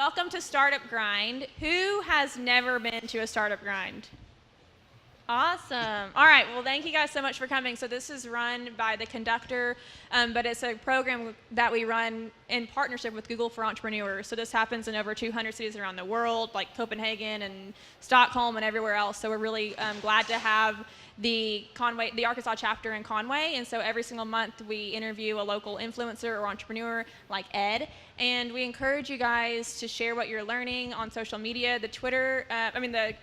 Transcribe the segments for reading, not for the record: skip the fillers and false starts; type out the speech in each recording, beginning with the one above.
Welcome to Startup Grind. Who has never been to a Startup Grind? Awesome. All right. Well, thank you guys so much for coming. So this is run by the Conductor, but it's a program that we run in partnership with Google for Entrepreneurs. So this happens in over 200 cities around the world, like Copenhagen and Stockholm and everywhere else. So we're really glad to have the Arkansas chapter in Conway. And so every single month we interview a local influencer or entrepreneur like Ed. And we encourage you guys to share what you're learning on social media. The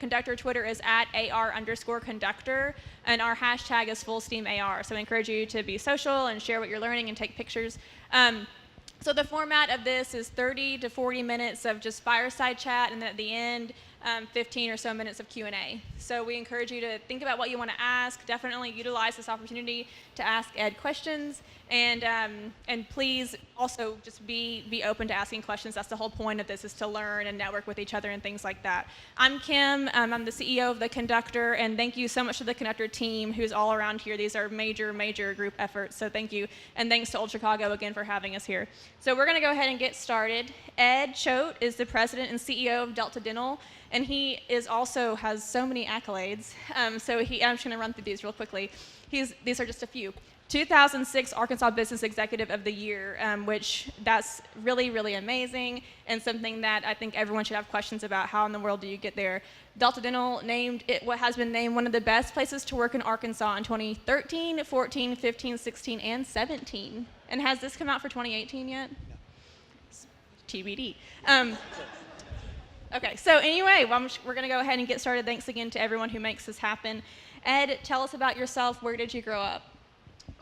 Conductor Twitter is at @AR_Conductor, and our hashtag is FullSteamAR. So we encourage you to be social and share what you're learning and take pictures. So the format of this is 30 to 40 minutes of just fireside chat, and at the end, 15 or so minutes of Q&A. So we encourage you to think about what you want to ask. Definitely utilize this opportunity to ask Ed questions, and please also just be open to asking questions. That's the whole point of this, is to learn and network with each other and things like that. I'm Kim. I'm the CEO of the Conductor, and thank you so much to the Conductor team who's all around here. These are major group efforts, so thank you. And thanks to Old Chicago again for having us here. So we're going to go ahead and get started. Ed Choate is the president and CEO of Delta Dental, and he also has so many accolades. I'm just going to run through these real quickly. These are just a few. 2006 Arkansas Business Executive of the Year, which that's really amazing, and something that I think everyone should have questions about. How in the world do you get there? Delta Dental has been named one of the best places to work in Arkansas in 2013, 14, 15, 16, and 17. And has this come out for 2018 yet? No. TBD. Okay, so anyway, we're going to go ahead and get started. Thanks again to everyone who makes this happen. Ed, tell us about yourself. Where did you grow up?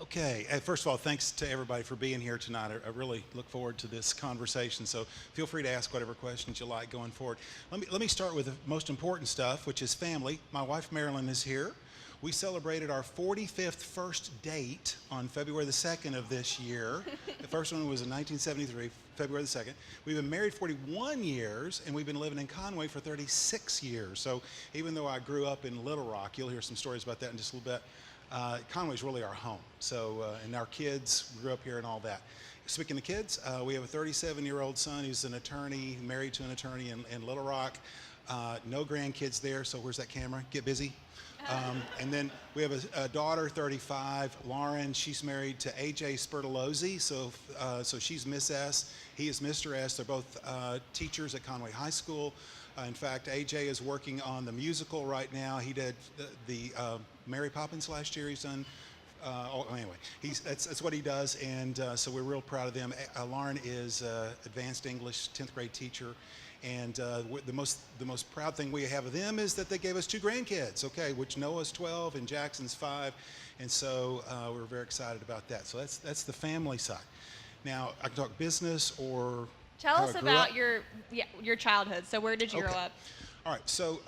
Okay, first of all, thanks to everybody for being here tonight. I really look forward to this conversation, so feel free to ask whatever questions you like going forward. Let me start with the most important stuff, which is family. My wife Marilyn is here. We celebrated our 45th first date on February the 2nd of this year. The first one was in 1973, February the 2nd. We've been married 41 years, and we've been living in Conway for 36 years. So even though I grew up in Little Rock, you'll hear some stories about that in just a little bit, Conway's really our home. So, and our kids grew up here and all that. Speaking of kids, we have a 37-year-old son who's an attorney, married to an attorney in Little Rock. No grandkids there, so where's that camera? Get busy. And then we have a daughter, 35, Lauren. She's married to AJ Spertolozzi, so she's Miss S. He is Mr. S. They're both teachers at Conway High School. In fact, AJ is working on the musical right now. He did the Mary Poppins last year. He's done. Anyway, that's what he does, and so we're real proud of them. Lauren is advanced English 10th grade teacher, and the most proud thing we have of them is that they gave us 2 grandkids. Okay, which Noah's 12 and Jackson's 5, and so we're very excited about that. So that's the family side. Now I can talk business or. Tell us about your childhood. So where did you grow up? All right, so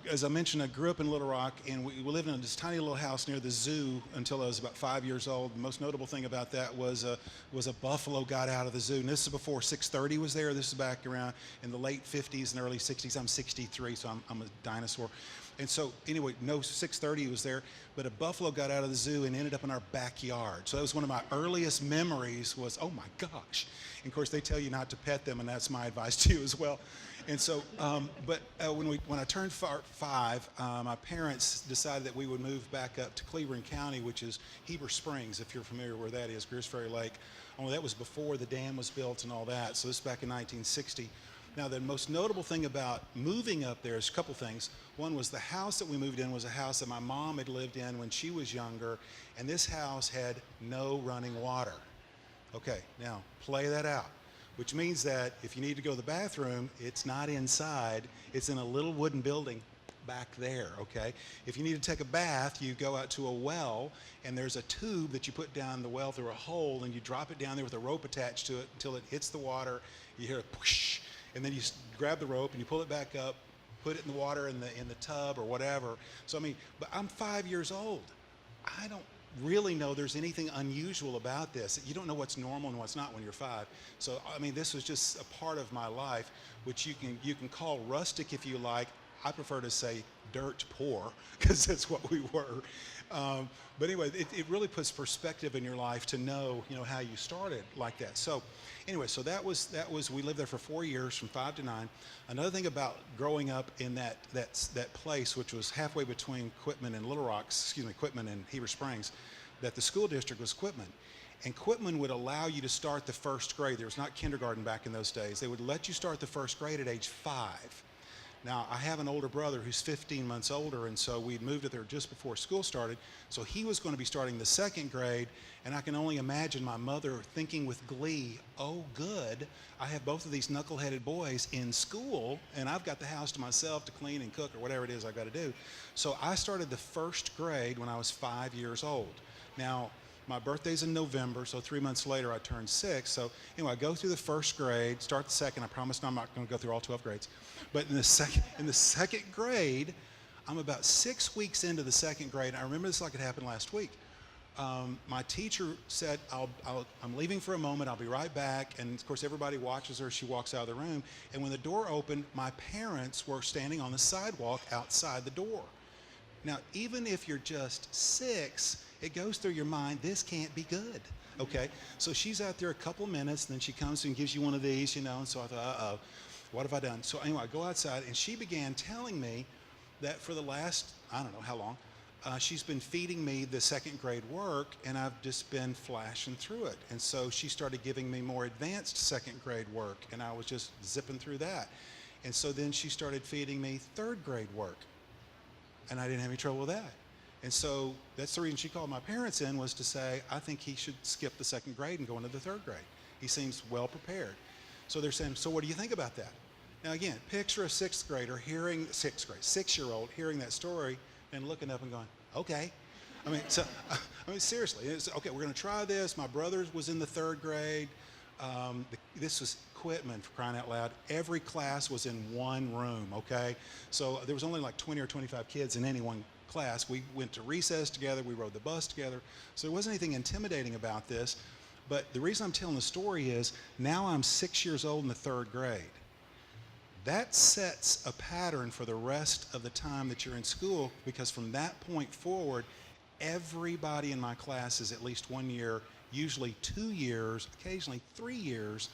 as I mentioned, I grew up in Little Rock, and we lived in this tiny little house near the zoo until I was about 5 years old. The most notable thing about that was a buffalo got out of the zoo, and this is before 630 was there. This is back around in the late 50s and early 60s. I'm 63, so I'm a dinosaur. And so anyway, no 630 was there, but a buffalo got out of the zoo and ended up in our backyard. So that was one of my earliest memories was, oh my gosh. And of course, they tell you not to pet them, and that's my advice to you as well. And so, when I turned 5, my parents decided that we would move back up to Cleveland County, which is Heber Springs, if you're familiar where that is, Greers Ferry Lake. Only that was before the dam was built and all that. So this is back in 1960. Now, the most notable thing about moving up there is a couple things. One was the house that we moved in was a house that my mom had lived in when she was younger, and this house had no running water. Okay, now play that out, which means that if you need to go to the bathroom, it's not inside, it's in a little wooden building back there, okay? If you need to take a bath, you go out to a well, and there's a tube that you put down the well through a hole, and you drop it down there with a rope attached to it until it hits the water. You hear a whoosh, and then you grab the rope and you pull it back up, put it in the water in the tub or whatever. So I mean, but I'm 5 years old. I don't really know there's anything unusual about this. You don't know what's normal and what's not when you're 5. So I mean, this was just a part of my life, which you can call rustic if you like. I prefer to say dirt poor because that's what we were. But anyway, it really puts perspective in your life to know, how you started like that. So anyway, so that was, we lived there for 4 years from 5 to 9. Another thing about growing up in that place, which was halfway between Quitman and Little Rock, Quitman and Heber Springs, that the school district was Quitman. And Quitman would allow you to start the first grade. There was not kindergarten back in those days. They would let you start the first grade at age 5. Now, I have an older brother who's 15 months older, and so we'd moved it there just before school started. So he was going to be starting the second grade, and I can only imagine my mother thinking with glee, oh, good, I have both of these knuckleheaded boys in school, and I've got the house to myself to clean and cook or whatever it is I've got to do. So I started the first grade when I was 5 years old. Now, my birthday's in November, so 3 months later I turned 6. So anyway, I go through the first grade, start the second. I promise I'm not going to go through all 12 grades. But in the second grade, I'm about 6 weeks into the second grade. I remember this like it happened last week. My teacher said, I'm leaving for a moment. I'll be right back. And of course, everybody watches her. She walks out of the room. And when the door opened, my parents were standing on the sidewalk outside the door. Now, even if you're just 6, it goes through your mind, this can't be good, okay? So she's out there a couple minutes, and then she comes and gives you one of these, and so I thought, uh-oh, what have I done? So anyway, I go outside, and she began telling me that for the last, I don't know how long, she's been feeding me the second grade work, and I've just been flashing through it. And so she started giving me more advanced second grade work, and I was just zipping through that. And so then she started feeding me third grade work, and I didn't have any trouble with that. And so that's the reason she called my parents in, was to say, I think he should skip the second grade and go into the third grade. He seems well prepared. So they're saying, so what do you think about that? Now again, picture a 6-year-old hearing that story and looking up and going, okay. Seriously, it's, okay, we're going to try this. My brother was in the third grade. This was Quitman, for crying out loud. Every class was in one room, okay? So there was only like 20 or 25 kids in any one class. We went to recess together. We rode the bus together. So there wasn't anything intimidating about this. But the reason I'm telling the story is now I'm 6 years old in the third grade. That sets a pattern for the rest of the time that you're in school, because from that point forward, everybody in my class is at least 1 year, usually 2 years, occasionally 3 years.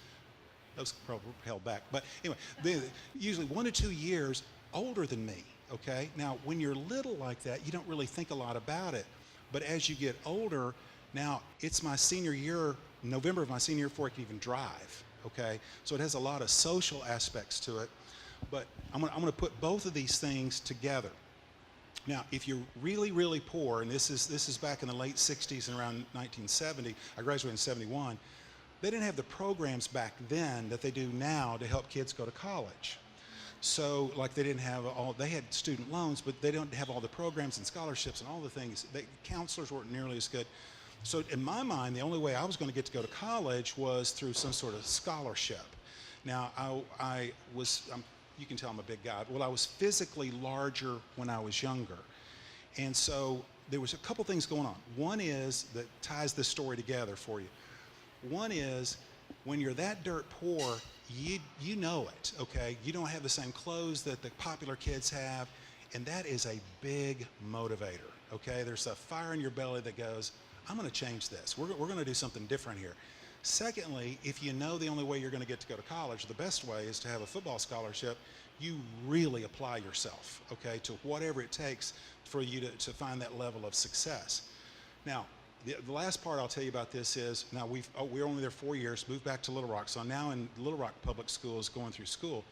Those probably held back. But anyway, usually 1 to 2 years older than me, okay? Now, when you're little like that, you don't really think a lot about it. But as you get older, now it's my senior year, November of my senior year before I can even drive, okay? So it has a lot of social aspects to it. But I'm gonna put both of these things together. Now, if you're really, really poor, and this is back in the late 60s and around 1970, I graduated in 71, they didn't have the programs back then that they do now to help kids go to college. So, like, they didn't have they had student loans, but they don't have all the programs and scholarships and all the things. Counselors weren't nearly as good. So in my mind, the only way I was going to get to go to college was through some sort of scholarship. Now, you can tell I'm a big guy. Well, I was physically larger when I was younger. And so there was a couple things going on. One is, that ties this story together for you. One is, when you're that dirt poor, you know it, okay? You don't have the same clothes that the popular kids have, and that is a big motivator, okay? There's a fire in your belly that goes, I'm gonna change this. We're gonna do something different here. Secondly, if you know the only way you're going to get to go to college, the best way is to have a football scholarship, you really apply yourself, okay, to whatever it takes for you to find that level of success. Now, the last part I'll tell you about this is, now we're only there 4 years, moved back to Little Rock, so I'm now in Little Rock Public Schools going through school.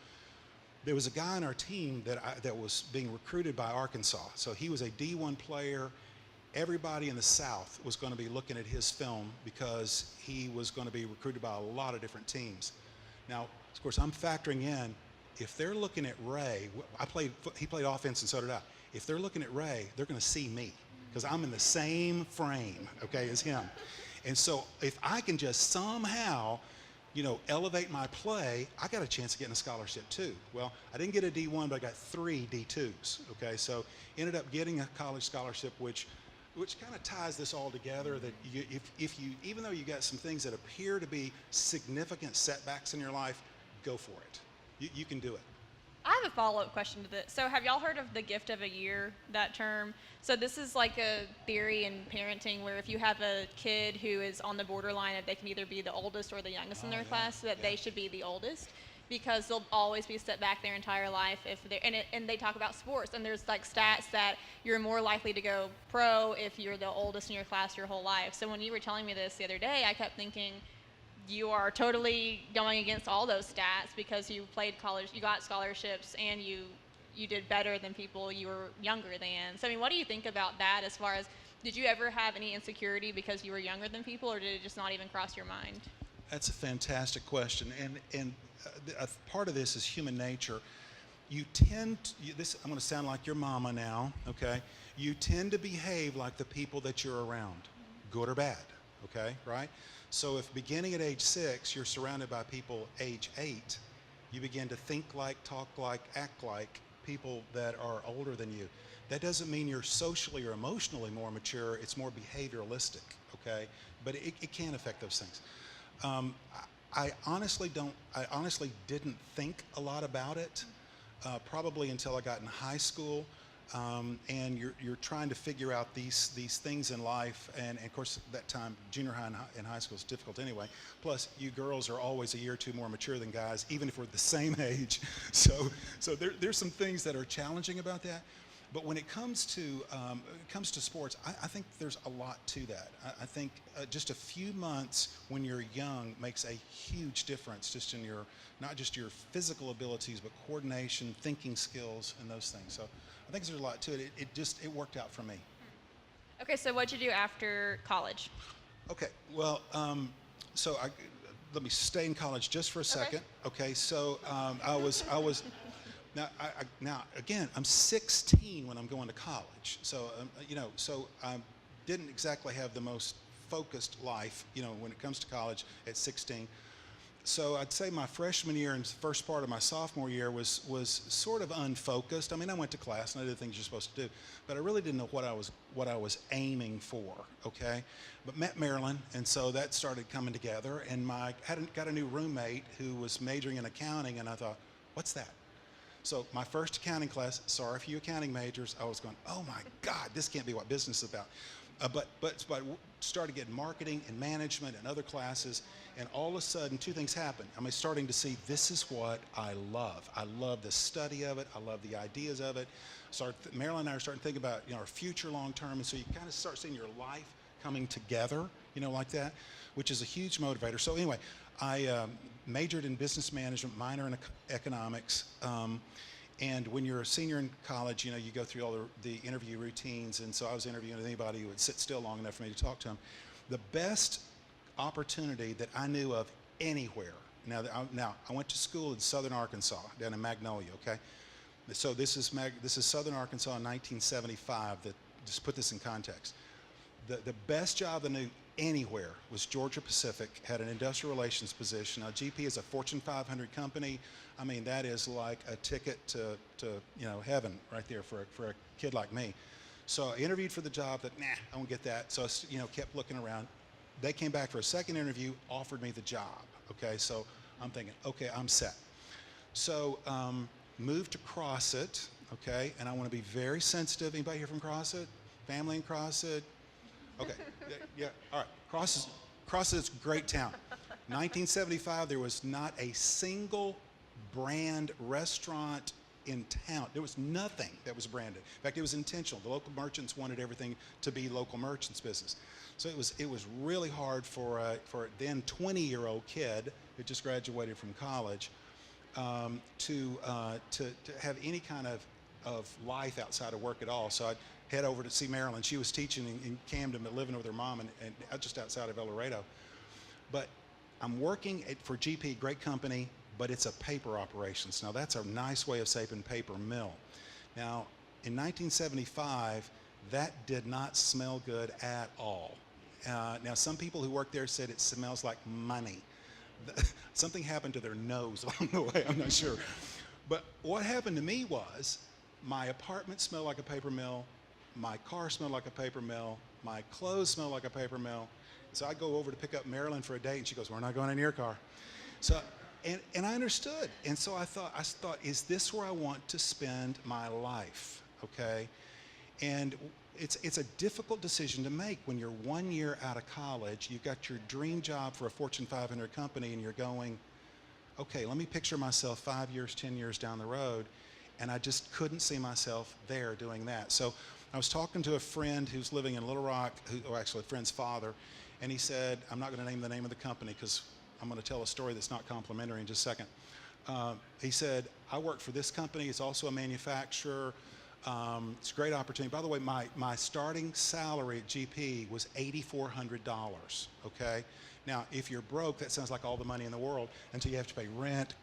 There was a guy on our team that was being recruited by Arkansas. So he was a D1 player. Everybody in the South was going to be looking at his film because he was going to be recruited by a lot of different teams. Now, of course, I'm factoring in, if they're looking at Ray, he played offense and so did I. If they're looking at Ray, they're going to see me because I'm in the same frame, okay, as him. And so if I can just somehow, elevate my play, I got a chance of getting a scholarship too. Well, I didn't get a D1, but I got 3 D2s, okay? So ended up getting a college scholarship, which kind of ties this all together, that even though you got some things that appear to be significant setbacks in your life, go for it. You can do it. I have a follow-up question to this. So, have y'all heard of the gift of a year, that term? So, this is like a theory in parenting where if you have a kid who is on the borderline of they can either be the oldest or the youngest in their class, so that they should be the oldest because they'll always be set back their entire life if they're and they talk about sports and there's like stats that you're more likely to go pro if you're the oldest in your class your whole life. So when you were telling me this the other day, I kept thinking you are totally going against all those stats because you played college, you got scholarships, and you did better than people you were younger than. So I mean, what do you think about that? As far as did you ever have any insecurity because you were younger than people, or did it just not even cross your mind? That's a fantastic question, and a part of this is human nature. You tend to, this. I'm going to sound like your mama now, okay? You tend to behave like the people that you're around, good or bad, okay? Right? So if beginning at age 6, you're surrounded by people age 8, you begin to think like, talk like, act like people that are older than you. That doesn't mean you're socially or emotionally more mature. It's more behavioralistic, okay? But it can affect those things. Um, I honestly don't. I honestly didn't think a lot about it, probably until I got in high school. And you're trying to figure out these things in life, and of course that time junior high and high school is difficult anyway. Plus, you girls are always a year or two more mature than guys, even if we're the same age. So there's some things that are challenging about that. But when it comes to sports, I think there's a lot to that. I think just a few months when you're young makes a huge difference, just in your not just your physical abilities, but coordination, thinking skills, and those things. So I think there's a lot to it. It worked out for me. Okay, so what'd you do after college? Okay, well, so let me stay in college just for a second. Okay, so I was now again, I'm 16 when I'm going to college, so so I didn't exactly have the most focused life, when it comes to college at 16. So I'd say my freshman year and first part of my sophomore year was sort of unfocused. I mean, I went to class and I did things you're supposed to do, but I really didn't know what I was aiming for. Okay, but met Marilyn, and so that started coming together. And hadn't got a new roommate who was majoring in accounting, and I thought, what's that? So my first accounting class, sorry for you accounting majors, I was going, oh my God, this can't be what business is about. But started getting marketing and management and other classes, and all of a sudden, two things happened. I'm starting to see this is what I love. I love the study of it. I love the ideas of it. Marilyn and I are starting to think about our future long term, and so you kind of start seeing your life coming together, like that, which is a huge motivator. So anyway, I majored in business management, minor in economics. And when you're a senior in college, you go through all the interview routines. And so I was interviewing anybody who would sit still long enough for me to talk to them. The best opportunity that I knew of anywhere. Now I went to school in southern Arkansas, down in Magnolia. Okay, so this is southern Arkansas in 1975. Just put this in context. The best job I knew anywhere was Georgia Pacific. Had an industrial relations position. Now GP is a Fortune 500 company. I mean, that is like a ticket to heaven right there for a kid like me. So I interviewed for the job. I won't get that. So I kept looking around. They came back for a second interview, offered me the job. Okay, so I'm thinking, okay, I'm set. So moved to Crossett. Okay, and I want to be very sensitive. Anybody here from Crossett? Family in Crossett? Okay, yeah, all right. Crossett's a great town. 1975, there was not a single brand restaurant in town. There was nothing that was branded. In fact, it was intentional. The local merchants wanted everything to be local merchants' business. So it was really hard for a then 20-year-old kid who just graduated from college to have any kind of life outside of work at all. So I'd head over to see Marilyn. She was teaching in Camden, but living with her mom and just outside of El Dorado. But I'm working for GP, great company, but it's a paper operations. Now that's a nice way of saying paper mill. Now in 1975, that did not smell good at all. Now some people who work there said it smells like money. Something happened to their nose along the way, I'm not sure. But what happened to me was my apartment smelled like a paper mill, my car smelled like a paper mill, my clothes smelled like a paper mill. So I go over to pick up Marilyn for a date, and she goes, "We're not going in your car." So And I understood. And so I thought, is this where I want to spend my life? Okay. And it's a difficult decision to make when you're 1 year out of college. You've got your dream job for a Fortune 500 company, and you're going, okay, let me picture myself 5 years, 10 years down the road. And I just couldn't see myself there doing that. So I was talking to a friend who's living in Little Rock, or actually a friend's father, and he said, I'm not going to name the name of the company because I'm going to tell a story that's not complimentary in just a second. He said, I work for this company. It's also a manufacturer. It's a great opportunity. By the way, my starting salary at GP was $8,400, okay? Now, if you're broke, that sounds like all the money in the world until you have to pay rent,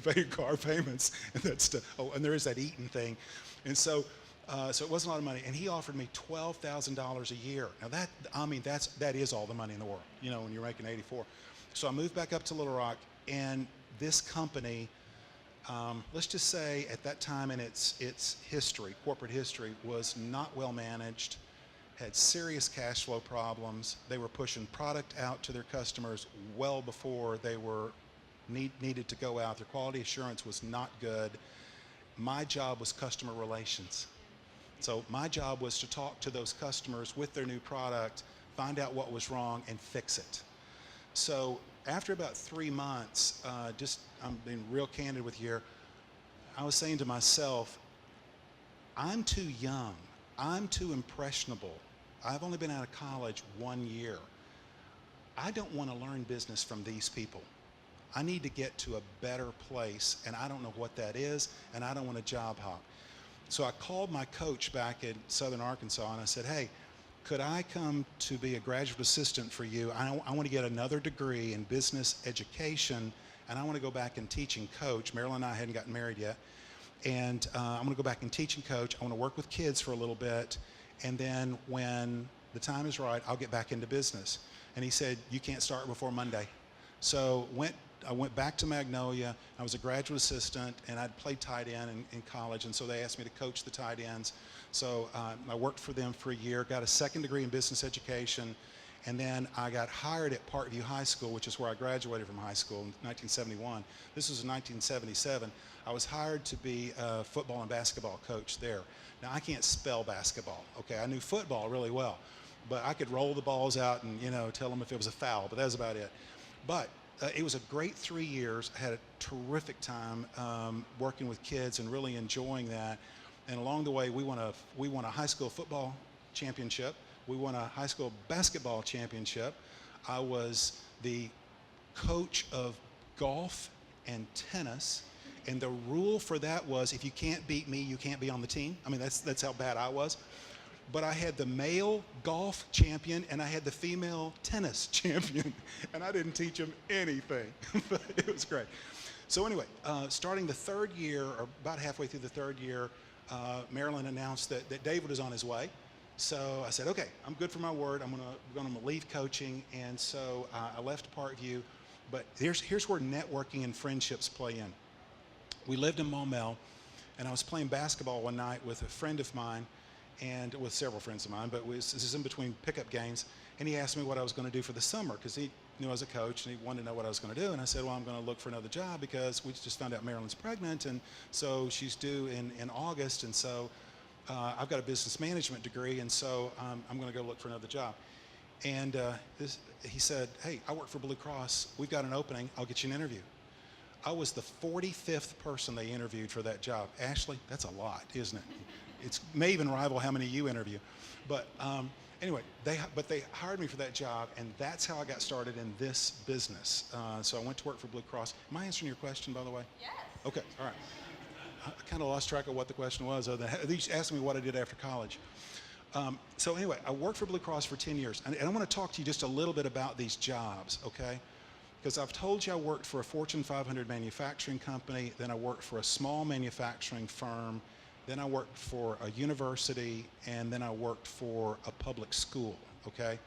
pay car payments, and that stuff. Oh, and there is that eating thing. And so it wasn't a lot of money. And he offered me $12,000 a year. Now, that is all the money in the world, you know, when you're making 84. So I moved back up to Little Rock, and this company, let's just say at that time in its history, corporate history, was not well managed, had serious cash flow problems. They were pushing product out to their customers well before they were needed to go out. Their quality assurance was not good. My job was customer relations. So my job was to talk to those customers with their new product, find out what was wrong, and fix it. So after about 3 months, I'm being real candid with you here, I was saying to myself, I'm too young. I'm too impressionable. I've only been out of college 1 year. I don't want to learn business from these people. I need to get to a better place, and I don't know what that is, and I don't want to job hop. So I called my coach back in Southern Arkansas, and I said, hey, could I come to be a graduate assistant for you? I want to get another degree in business education, and I want to go back and teach and coach. Marilyn and I hadn't gotten married yet. And I'm going to go back and teach and coach. I want to work with kids for a little bit. And then when the time is right, I'll get back into business. And he said, you can't start before Monday. So I went back to Magnolia. I was a graduate assistant, and I'd played tight end in college. And so they asked me to coach the tight ends. So I worked for them for a year, got a second degree in business education. And then I got hired at Parkview High School, which is where I graduated from high school in 1971. This was in 1977. I was hired to be a football and basketball coach there. Now, I can't spell basketball, okay? I knew football really well, but I could roll the balls out and, you know, tell them if it was a foul, but that was about it. But it was a great 3 years. I had a terrific time working with kids and really enjoying that. And along the way, we won a high school football championship. We won a high school basketball championship. I was the coach of golf and tennis. And the rule for that was if you can't beat me, you can't be on the team. I mean, that's how bad I was. But I had the male golf champion and I had the female tennis champion. And I didn't teach them anything. But it was great. So anyway, starting the third year, or about halfway through the third year, Marilyn announced that David was on his way. So I said, okay, I'm good for my word. I'm going to leave coaching. And so I left Parkview. But here's where networking and friendships play in. We lived in Maumelle, and I was playing basketball one night with a friend of mine, and with several friends of mine, but this is in between pickup games. And he asked me what I was going to do for the summer because he knew I was a coach, and he wanted to know what I was going to do. And I said, well, I'm going to look for another job because we just found out Marilyn's pregnant, and so she's due in August. And so I've got a business management degree, and so I'm going to go look for another job. And he said, hey, I work for Blue Cross. We've got an opening. I'll get you an interview. I was the 45th person they interviewed for that job. Ashley, that's a lot, isn't it? It may even rival how many you interview. But anyway, they hired me for that job, and that's how I got started in this business. So I went to work for Blue Cross. Am I answering your question, by the way? Yes. Okay, all right. I kind of lost track of what the question was. They asked me what I did after college. So anyway, I worked for Blue Cross for 10 years. And I want to talk to you just a little bit about these jobs, okay? Because I've told you I worked for a Fortune 500 manufacturing company, then I worked for a small manufacturing firm, then I worked for a university, and then I worked for a public school, okay?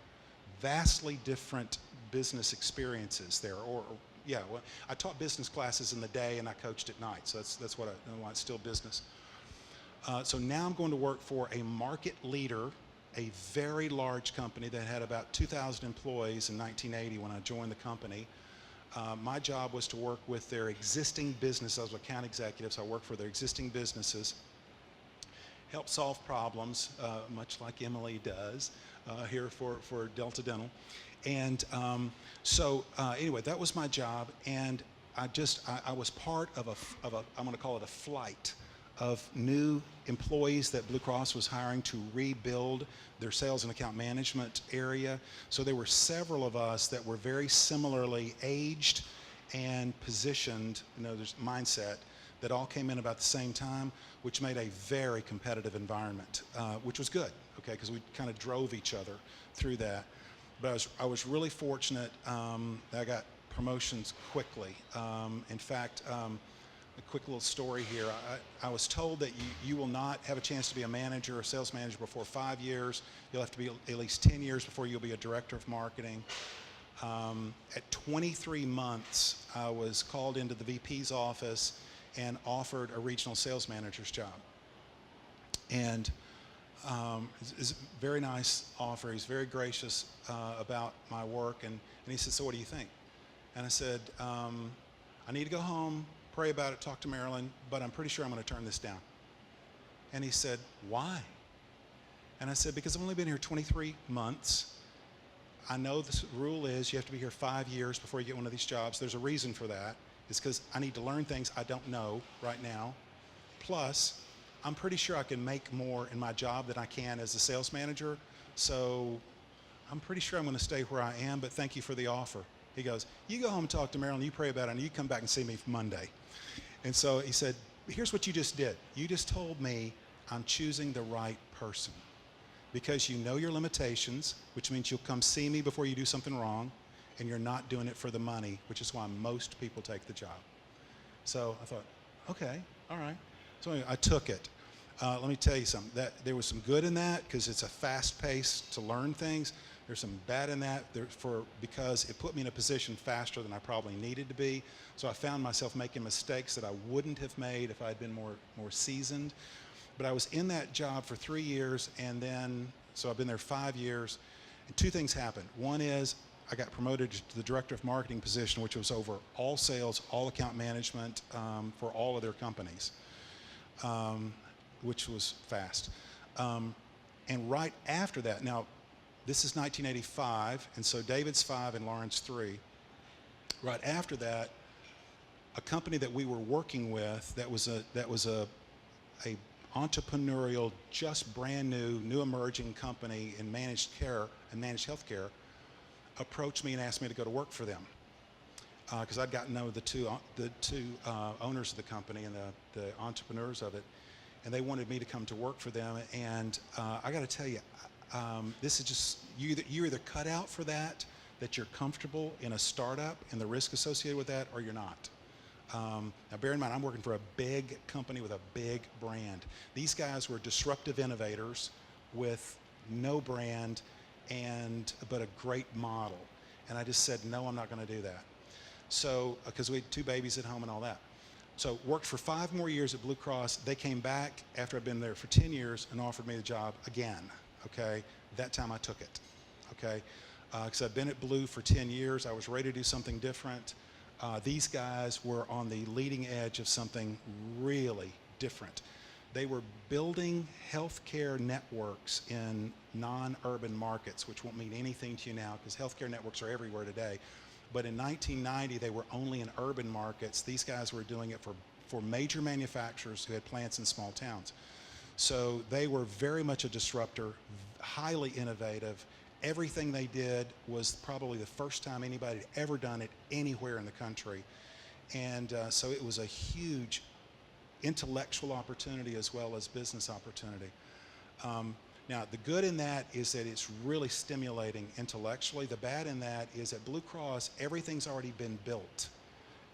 Vastly different business experiences there. Well, I taught business classes in the day and I coached at night, so that's why it's still business. So now I'm going to work for a market leader, a very large company that had about 2,000 employees in 1980 when I joined the company. My job was to work with their existing business. I was account executive, so I worked for their existing businesses, help solve problems, much like Emily does here for Delta Dental. And anyway, that was my job, and I was part of I'm going to call it a flight of new employees that Blue Cross was hiring to rebuild their sales and account management area. So there were several of us that were very similarly aged and positioned, there's mindset, that all came in about the same time, which made a very competitive environment, which was good, okay, because we kind of drove each other through that. But I was really fortunate that I got promotions quickly. In fact, a quick little story here. I was told that you will not have a chance to be a manager or sales manager before 5 years. You'll have to be at least 10 years before you'll be a director of marketing. At 23 months, I was called into the VP's office and offered a regional sales manager's job. And it's a very nice offer. He's very gracious about my work. And he said, so what do you think? And I said, I need to go home, pray about it, talk to Marilyn, but I'm pretty sure I'm going to turn this down. And he said, why? And I said, because I've only been here 23 months. I know the rule is you have to be here 5 years before you get one of these jobs. There's a reason for that. It's because I need to learn things I don't know right now. Plus, I'm pretty sure I can make more in my job than I can as a sales manager. So I'm pretty sure I'm going to stay where I am, but thank you for the offer. He goes, you go home and talk to Marilyn, you pray about it, and you come back and see me Monday. And so he said, here's what you just did. You just told me I'm choosing the right person because you know your limitations, which means you'll come see me before you do something wrong, and you're not doing it for the money, which is why most people take the job. So I thought, okay, all right. So anyway, I took it. Let me tell you something. There was some good in that because it's a fast pace to learn things. There's some bad in that because it put me in a position faster than I probably needed to be. So I found myself making mistakes that I wouldn't have made if I had been more seasoned. But I was in that job for 3 years, and then, so I've been there 5 years, and two things happened. One is I got promoted to the director of marketing position, which was over all sales, all account management for all of their companies, which was fast. And right after that, now, this is 1985, and so David's 5 and Lauren's 3. Right after that, a company that we were working with that was a entrepreneurial, just brand new emerging company in managed care and managed healthcare approached me and asked me to go to work for them because I'd gotten to know the two owners of the company and the entrepreneurs of it, and they wanted me to come to work for them. And I got to tell you, this is just you're either cut out for that you're comfortable in a startup and the risk associated with that, or you're not. Now bear in mind, I'm working for a big company with a big brand. These guys were disruptive innovators with no brand but a great model. And I just said, no, I'm not going to do that. So, because we had 2 babies at home and all that. So worked for 5 more years at Blue Cross. They came back after I'd been there for 10 years and offered me the job again, okay? That time I took it, okay? Because I'd been at Blue for 10 years. I was ready to do something different. These guys were on the leading edge of something really different. They were building healthcare networks in non-urban markets, which won't mean anything to you now because healthcare networks are everywhere today. But in 1990, they were only in urban markets. These guys were doing it for major manufacturers who had plants in small towns. So they were very much a disruptor, highly innovative. Everything they did was probably the first time anybody had ever done it anywhere in the country. And so it was a huge intellectual opportunity as well as business opportunity. Now, the good in that is that it's really stimulating intellectually. The bad in that is at Blue Cross, everything's already been built.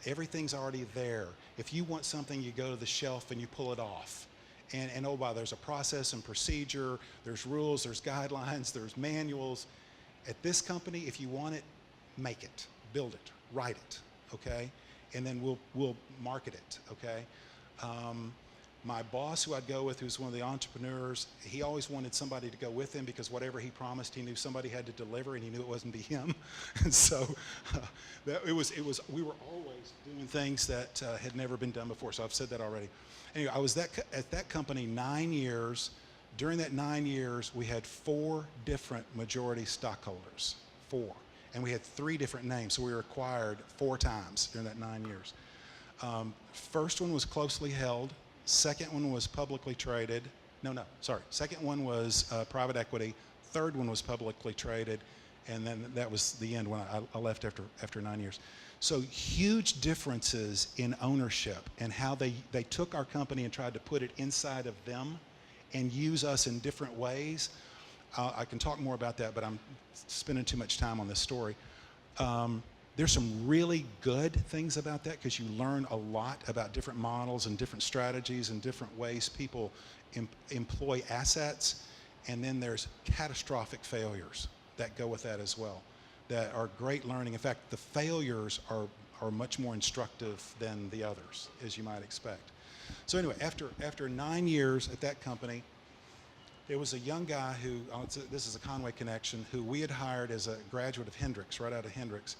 Everything's already there. If you want something, you go to the shelf and you pull it off. And oh, wow, there's a process and procedure, there's rules, there's guidelines, there's manuals. At this company, if you want it, make it, build it, write it, okay? And then we'll market it, okay? My boss, who I'd go with, who's one of the entrepreneurs, he always wanted somebody to go with him because whatever he promised, he knew somebody had to deliver, and he knew it wasn't be him. And so it was. We were always doing things that had never been done before. So I've said that already. Anyway, I was at that company 9 years. During that 9 years, we had 4 different majority stockholders. 4. And we had 3 different names, so we were acquired 4 times during that 9 years. First one was closely held. Second one was publicly traded. Second one was private equity. Third one was publicly traded. And then that was the end when I left after 9 years. So huge differences in ownership and how they took our company and tried to put it inside of them and use us in different ways. I can talk more about that, but I'm spending too much time on this story. There's some really good things about that because you learn a lot about different models and different strategies and different ways people employ assets. And then there's catastrophic failures that go with that as well, that are great learning. In fact, the failures are much more instructive than the others, as you might expect. So anyway, after 9 years at that company, there was a young guy who, this is a Conway connection, who we had hired as a graduate of Hendrix, right out of Hendrix.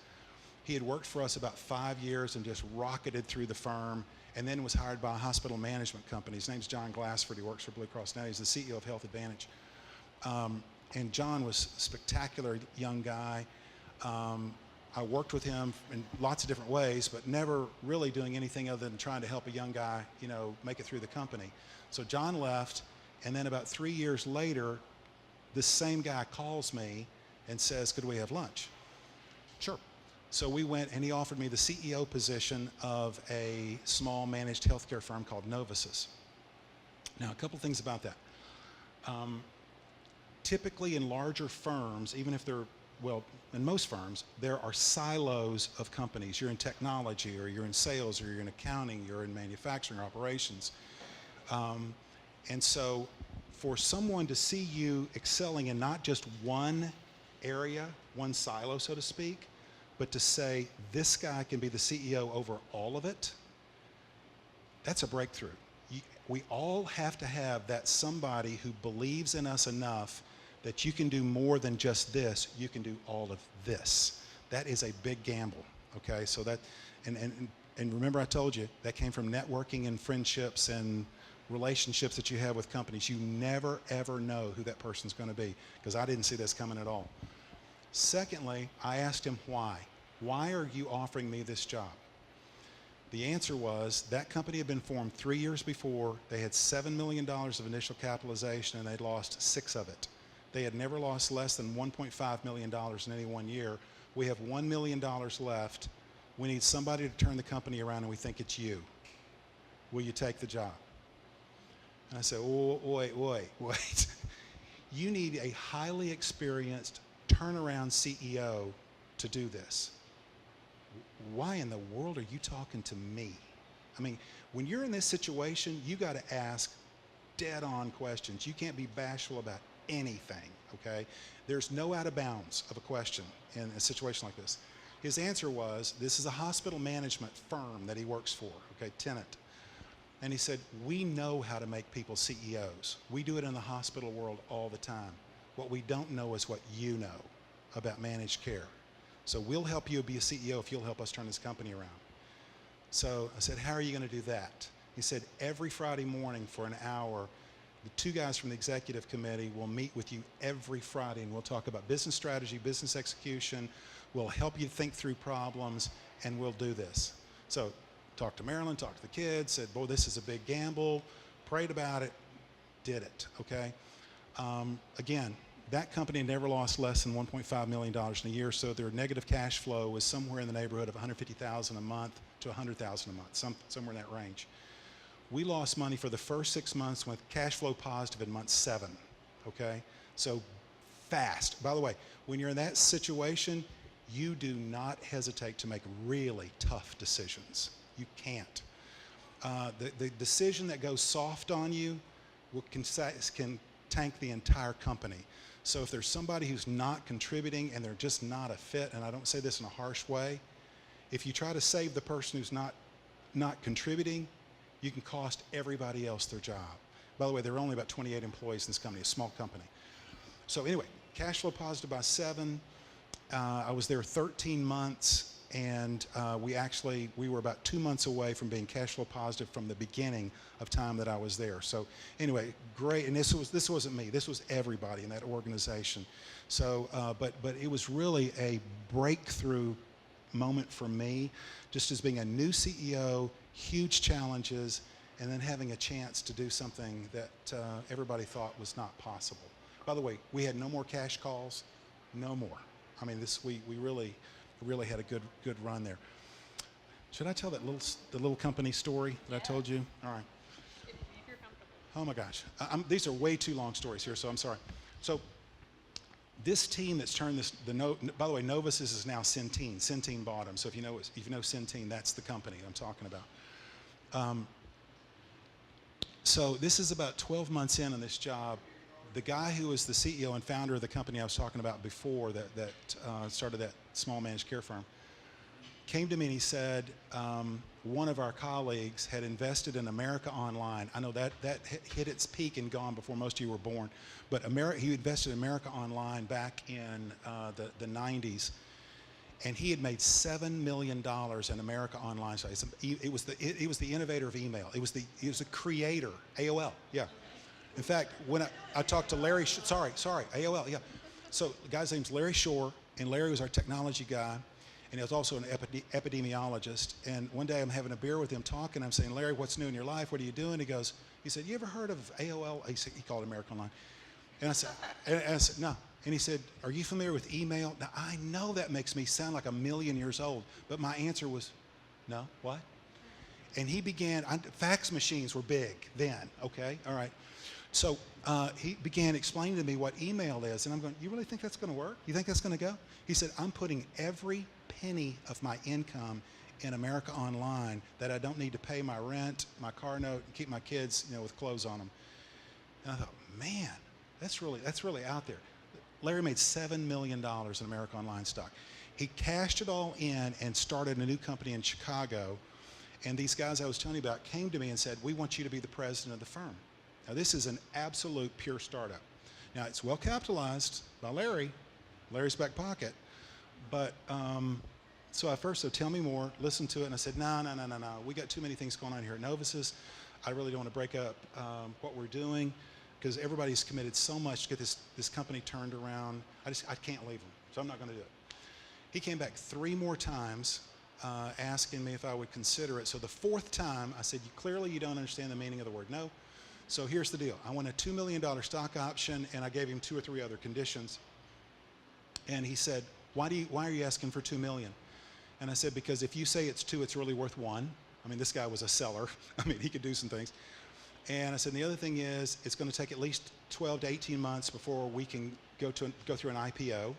He had worked for us about 5 years and just rocketed through the firm, and then was hired by a hospital management company. His name's John Glassford. He works for Blue Cross now. He's the CEO of Health Advantage. And John was a spectacular young guy. I worked with him in lots of different ways, but never really doing anything other than trying to help a young guy, make it through the company. So John left, and then about 3 years later, this same guy calls me and says, could we have lunch? Sure. So we went, and he offered me the CEO position of a small managed healthcare firm called Novus's. Now, a couple things about that. Typically in larger firms, even if they're, in most firms, there are silos of companies. You're in technology, or you're in sales, or you're in accounting, you're in manufacturing operations. And so for someone to see you excelling in not just one area, one silo, so to speak, but to say, this guy can be the CEO over all of it, that's a breakthrough. We all have to have that somebody who believes in us enough that you can do more than just this, you can do all of this. That is a big gamble, okay? So that, and remember I told you, that came from networking and friendships and relationships that you have with companies. You never, ever know who that person's gonna be, because I didn't see this coming at all. Secondly, I asked him why. Why are you offering me this job? The answer was that company had been formed 3 years before. They had $7 million of initial capitalization, and they'd lost 6 of it. They had never lost less than $1.5 million in any one year. We have $1 million left. We need somebody to turn the company around, and we think it's you. Will you take the job? And I said, oh, wait. You need a highly experienced turnaround CEO to do this. Why in the world are you talking to me? I mean, when you're in this situation, you got to ask dead-on questions. You can't be bashful about anything, okay? There's no out of bounds of a question in a situation like this. His answer was, this is a hospital management firm that he works for, okay, tenant. And he said, we know how to make people CEOs. We do it in the hospital world all the time. What we don't know is what you know about managed care. So we'll help you be a CEO if you'll help us turn this company around. So I said, how are you going to do that? He said, every Friday morning for an hour, the 2 guys from the executive committee will meet with you every Friday, and we'll talk about business strategy, business execution. We'll help you think through problems, and we'll do this. So talked to Marilyn, talked to the kids, said, boy, this is a big gamble, prayed about it, did it, okay? Again, that company never lost less than $1.5 million in a year, so their negative cash flow was somewhere in the neighborhood of $150,000 a month to $100,000 a month, somewhere in that range. We lost money for the first 6 months with cash flow positive in month 7, okay? So fast. By the way, when you're in that situation, you do not hesitate to make really tough decisions. You can't. The decision that goes soft on you can tank the entire company. So if there's somebody who's not contributing and they're just not a fit, and I don't say this in a harsh way, if you try to save the person who's not contributing, you can cost everybody else their job. By the way, there are only about 28 employees in this company, a small company. So anyway, cash flow positive by 7. I was there 13 months, and we were about 2 months away from being cash flow positive from the beginning of time that I was there. So anyway, great. And this wasn't me. This was everybody in that organization. So, but it was really a breakthrough moment for me, just as being a new CEO, huge challenges, and then having a chance to do something that everybody thought was not possible. By the way, we had no more cash calls, no more. I mean, we really had a good run there. Should I tell the little company story that I told you? All right. If you're comfortable. Oh my gosh, these are way too long stories here, so I'm sorry. So this team that's turned this, by the way, Novus is now Centene. Centene bought them. So if you know Centene, that's the company I'm talking about. So this is about 12 months in on this job. The guy who was the CEO and founder of the company I was talking about before that started that small managed care firm came to me and he said one of our colleagues had invested in America Online. I know that hit its peak and gone before most of you were born, but he invested in America Online back in the 90s, and he had made $7 million in America Online. So it was the innovator of email. It was the creator, AOL. Yeah. In fact, when I talked to Larry, sorry, AOL, yeah. So the guy's name's Larry Shore, and Larry was our technology guy, and he was also an epidemiologist. And one day I'm having a beer with him talking. I'm saying, Larry, what's new in your life? What are you doing? He said, you ever heard of AOL? He called it America Online. And I said, no. And he said, are you familiar with email? Now, I know that makes me sound like a million years old, but my answer was, no, what? And he began, fax machines were big then, okay? All right. So he began explaining to me what email is, and I'm going, you really think that's going to work? You think that's going to go? He said, I'm putting every penny of my income in America Online that I don't need to pay my rent, my car note, and keep my kids, with clothes on them. And I thought, man, that's really out there. Larry made $7 million in America Online stock. He cashed it all in and started a new company in Chicago. And these guys I was telling you about came to me and said, we want you to be the president of the firm. Now, this is an absolute pure startup. Now, it's well capitalized by Larry's back pocket. But so I first said, tell me more, listen to it. And I said, no. We got too many things going on here at Novus's. I really don't want to break up what we're doing because everybody's committed so much to get this company turned around. I can't leave them, so I'm not going to do it. He came back 3 more times asking me if I would consider it. So the 4th time, I said, clearly you don't understand the meaning of the word no. So here's the deal. I want a $2 million stock option, and I gave him 2 or 3 other conditions. And he said, why are you asking for $2 million? And I said, because if you say it's 2, it's really worth 1. I mean, this guy was a seller. I mean, he could do some things. And I said, and the other thing is, it's going to take at least 12 to 18 months before we can go through an IPO.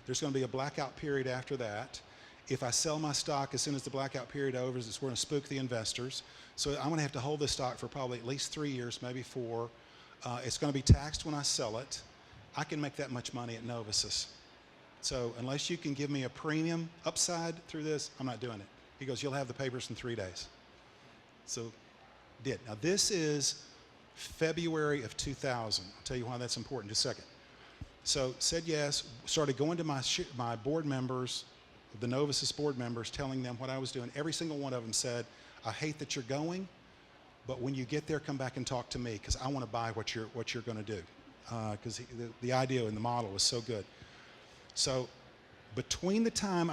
There's going to be a blackout period after that. If I sell my stock as soon as the blackout period overs, it's going to spook the investors. So I'm going to have to hold this stock for probably at least 3 years, maybe 4. It's going to be taxed when I sell it. I can make that much money at Novus's. So unless you can give me a premium upside through this, I'm not doing it. He goes, you'll have the papers in 3 days. So did. Now this is February of 2000. I'll tell you why that's important in just a second. So said yes, started going to my board members, the Novus's board members, telling them what I was doing. Every single one of them said, I hate that you're going, but when you get there, come back and talk to me because I want to buy what you're going to do. Because the idea and the model was so good. So between the time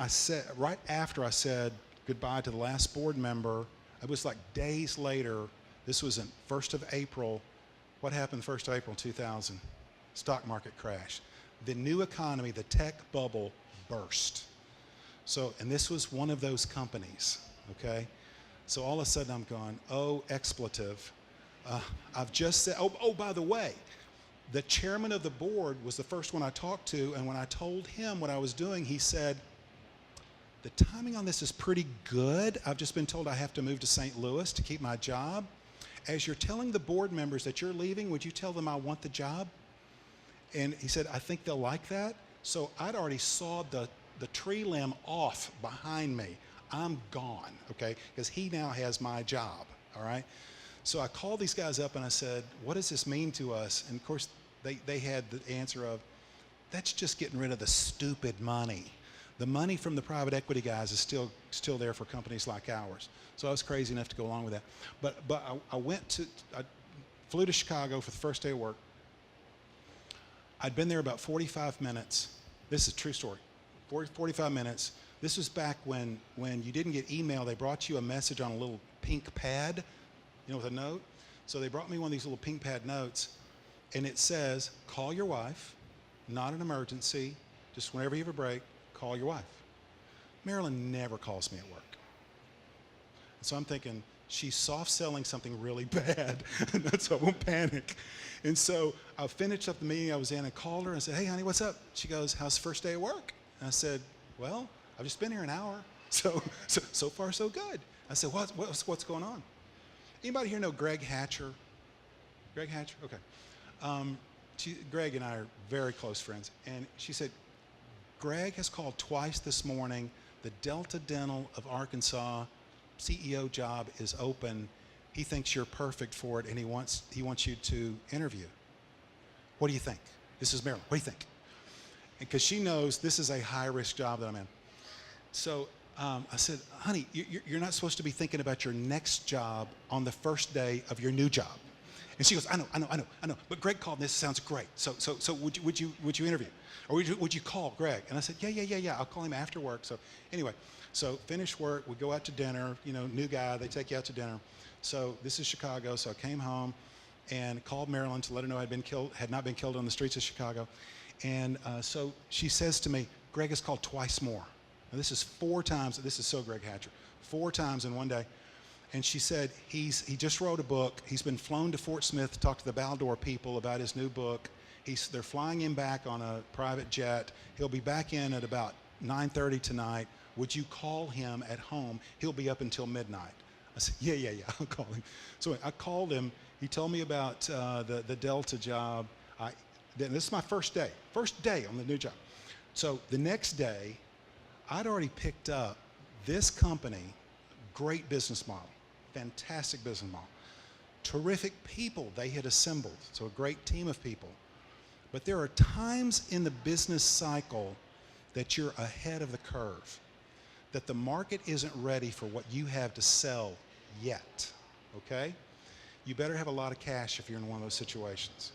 right after I said goodbye to the last board member, it was like days later. This was in 1st of April. What happened 1st of April 2000? Stock market crash. The new economy, the tech bubble burst. So, and this was one of those companies, okay? So all of a sudden I'm going, oh, expletive. I've just said, oh, by the way, the chairman of the board was the first one I talked to, and when I told him what I was doing, he said, the timing on this is pretty good. I've just been told I have to move to St. Louis to keep my job. As you're telling the board members that you're leaving, would you tell them I want the job? And he said, I think they'll like that. So I'd already sawed the tree limb off behind me. I'm gone, okay? Because he now has my job, all right? So I called these guys up and I said, what does this mean to us? And of course, they had the answer of, that's just getting rid of the stupid money. The money from the private equity guys is still there for companies like ours. So I was crazy enough to go along with that. But I flew to Chicago for the first day of work. I'd been there about 45 minutes. This is a true story. 45 minutes. This was back when you didn't get email. They brought you a message on a little pink pad, with a note. So they brought me one of these little pink pad notes, and it says, call your wife, not an emergency, just whenever you have a break, call your wife. Marilyn never calls me at work. So I'm thinking, she's soft selling something really bad, so I won't panic. And so I finished up the meeting I was in and called her and said, hey, honey, what's up? She goes, how's the first day of work? And I said, well, I've just been here an hour, so far so good. I said, what's going on? Anybody here know Greg Hatcher? Greg Hatcher? Okay. Greg and I are very close friends. And she said, Greg has called twice this morning. The Delta Dental of Arkansas CEO job is open. He thinks you're perfect for it, and he wants you to interview. What do you think? This is Marilyn. What do you think? Because she knows this is a high-risk job that I'm in. So I said, honey, you're not supposed to be thinking about your next job on the first day of your new job. And she goes, I know. But Greg called, and this sounds great. So would you interview? Or would you call Greg? And I said, yeah. I'll call him after work. So anyway, so finish work, we go out to dinner, new guy, they take you out to dinner. So this is Chicago, so I came home and called Marilyn to let her know had not been killed on the streets of Chicago. And so she says to me, Greg has called twice more. Now this is 4 times, this is so Greg Hatcher, 4 times in one day. And she said, he just wrote a book. He's been flown to Fort Smith to talk to the Baldor people about his new book. They're flying him back on a private jet. He'll be back in at about 9:30 tonight. Would you call him at home? He'll be up until midnight. I said, yeah, I'll call him. So I called him. He told me about the Delta job. This is my first day on the new job. So the next day, I'd already picked up this company, great business model, fantastic business model, terrific people they had assembled, so a great team of people. But there are times in the business cycle that you're ahead of the curve, that the market isn't ready for what you have to sell yet, okay? You better have a lot of cash if you're in one of those situations.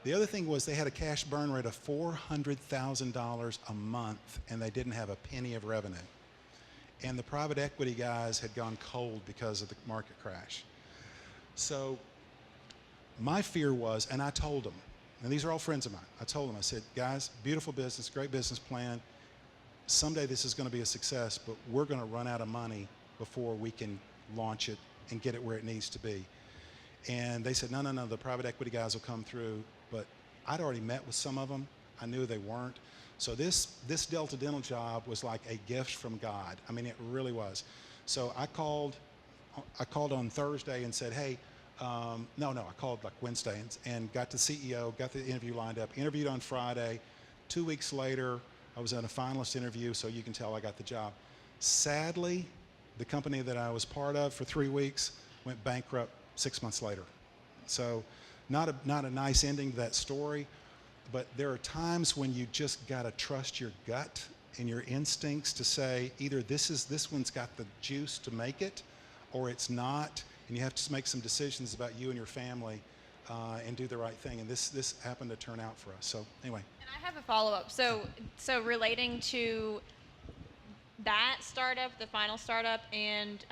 The other thing was they had a cash burn rate of $400,000 a month, and they didn't have a penny of revenue. And the private equity guys had gone cold because of the market crash. So my fear was, and I told them, and these are all friends of mine, I told them, I said, guys, beautiful business, great business plan. Someday this is going to be a success, but we're going to run out of money before we can launch it and get it where it needs to be. And they said, no, the private equity guys will come through. But I'd already met with some of them. I knew they weren't. So this Delta Dental job was like a gift from God. I mean, it really was. So I called on Thursday and said, hey, I called like Wednesday and got the CEO, got the interview lined up, interviewed on Friday. 2 weeks later, I was at a finalist interview, so you can tell I got the job. Sadly, the company that I was part of for 3 weeks went bankrupt 6 months later. So not a nice ending to that story, but there are times when you just got to trust your gut and your instincts to say either this one's got the juice to make it or it's not, and you have to make some decisions about you and your family and do the right thing. And this happened to turn out for us. So anyway. And I have a follow-up. So relating to that startup, the final startup, and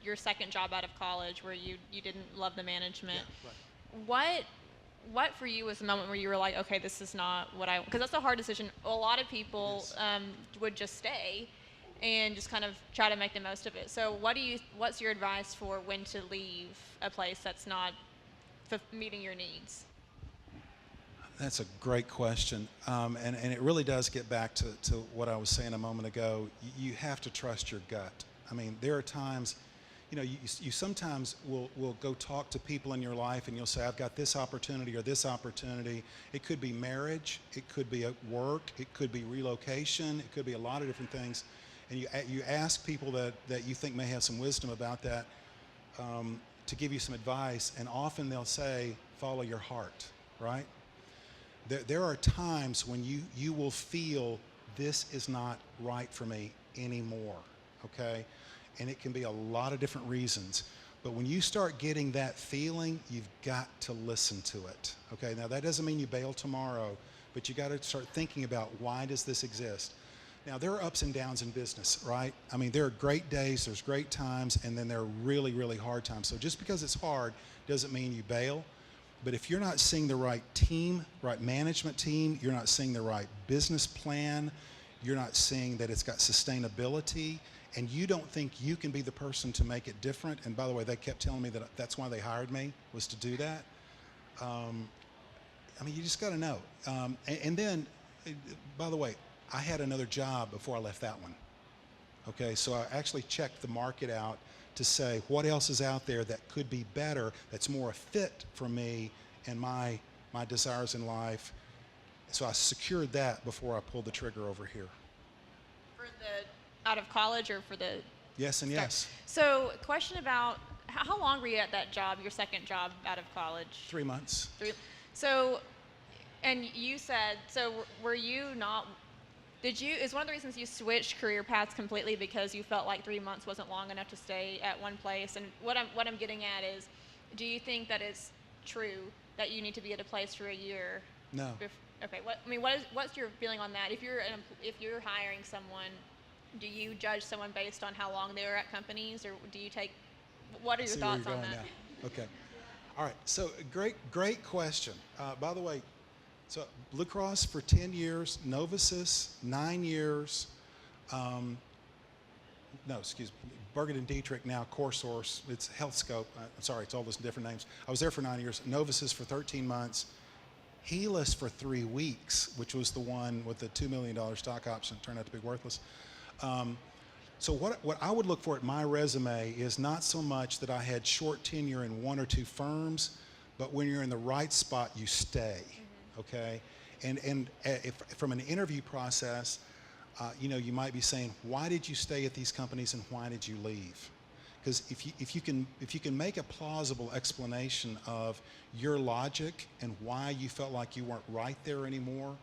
your second job out of college where you didn't love the management. Yeah, right. What for you was the moment where you were like, okay, this is not what I, because that's a hard decision. A lot of people would just stay and just kind of try to make the most of it. So what's your advice for when to leave a place that's not meeting your needs? That's a great question, and it really does get back to what I was saying a moment ago. You have to trust your gut. I mean, there are times, you sometimes will go talk to people in your life and you'll say, I've got this opportunity or this opportunity. It could be marriage, it could be at work, it could be relocation, it could be a lot of different things. And you ask people that you think may have some wisdom about that. to give you some advice, and often they'll say, follow your heart, right? There are times when you will feel this is not right for me anymore, okay? And it can be a lot of different reasons. But when you start getting that feeling, you've got to listen to it, okay? Now, that doesn't mean you bail tomorrow, but you got to start thinking about, why does this exist? Now, there are ups and downs in business, right? I mean, there are great days, there's great times, and then there are really, really hard times. So just because it's hard doesn't mean you bail. But if you're not seeing the right team, right management team, you're not seeing the right business plan, you're not seeing that it's got sustainability, and you don't think you can be the person to make it different. And by the way, they kept telling me that that's why they hired me, was to do that. I mean, you just got to know. And then, by the way, I had another job before I left that one. Okay, so I actually checked the market out to say what else is out there that could be better, that's more a fit for me and my desires in life. So I secured that before I pulled the trigger over here. For the out of college or for the? Yes and yes. So question about, how long were you at that job, your second job out of college? 3 months. So, and you said, so were you not, is one of the reasons you switched career paths completely because you felt like 3 months wasn't long enough to stay at one place? And what I'm getting at is, do you think that it's true that you need to be at a place for a year? No. Okay. What's your feeling on that? If you're hiring someone, do you judge someone based on how long they were at companies, or do you take? What are your thoughts on that? Now. Okay. All right. So great question. By the way, so Blue Cross for 10 years, Novasys 9 years. Bergen and Dietrich, now CoreSource. It's HealthScope. Sorry, it's all those different names. I was there for 9 years. Novasys for 13 months. Helis for 3 weeks, which was the one with the $2 million stock option. Turned out to be worthless. So what I would look for at my resume is not so much that I had short tenure in 1 or 2 firms, but when you're in the right spot, you stay, okay? And if from an interview process, you might be saying, why did you stay at these companies and why did you leave? Because if you can make a plausible explanation of your logic and why you felt like you weren't right there anymore,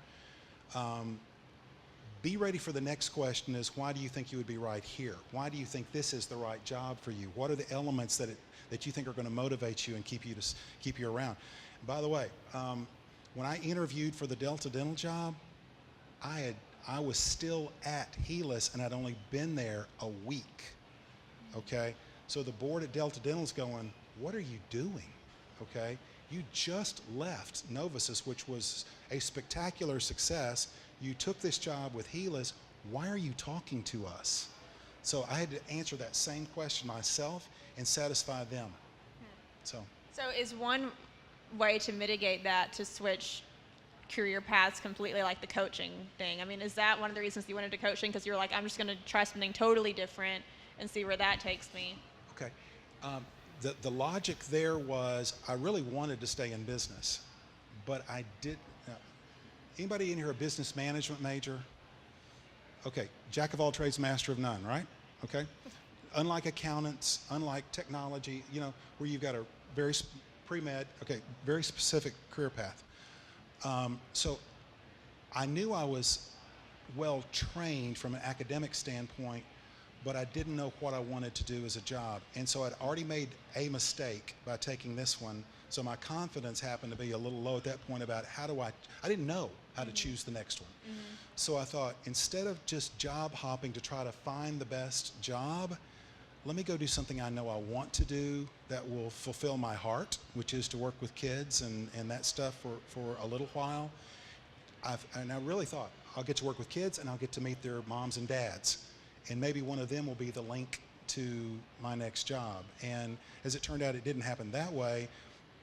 be ready for the next question is, why do you think you would be right here? Why do you think this is the right job for you? What are the elements that you think are going to motivate you and keep you around? And by the way, when I interviewed for the Delta Dental job, I was still at Helis and I'd only been there a week. Okay, so the board at Delta Dental's going, what are you doing? Okay, you just left Novasys, which was a spectacular success. You took this job with Helis. Why are you talking to us? So I had to answer that same question myself and satisfy them. So is one way to mitigate that to switch career paths completely, like the coaching thing? I mean, is that one of the reasons you went into coaching, because you were like, I'm just going to try something totally different and see where that takes me? Okay. The logic there was I really wanted to stay in business, but I didn't. Anybody in here a business management major? Okay, jack of all trades, master of none, right? Okay. Unlike accountants, unlike technology, where you've got a very pre-med, okay, very specific career path. So I knew I was well trained from an academic standpoint, but I didn't know what I wanted to do as a job. And so I'd already made a mistake by taking this one. So my confidence happened to be a little low at that point about I didn't know how to choose the next one. So I thought, instead of just job hopping to try to find the best job, let me go do something I know I want to do that will fulfill my heart, which is to work with kids and that stuff for a little while. And I really thought, I'll get to work with kids and I'll get to meet their moms and dads. And maybe one of them will be the link to my next job. And as it turned out, it didn't happen that way,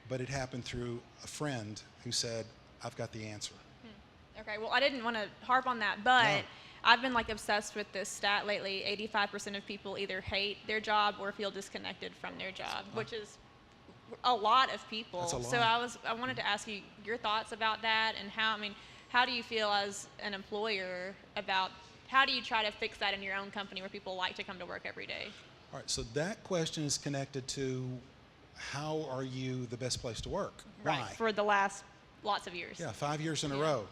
but it happened through a friend who said, I've got the answer. Okay, well, I didn't want to harp on that, but No. I've been obsessed with this stat lately. 85% of people either hate their job or feel disconnected from their job, which is a lot of people. That's a lot. So I wanted to ask you your thoughts about that, and how do you feel as an employer about, how do you try to fix that in your own company where people like to come to work every day? All right, so that question is connected to how are you the best place to work? Right. Why? For the last lots of years. Yeah, 5 years in a row.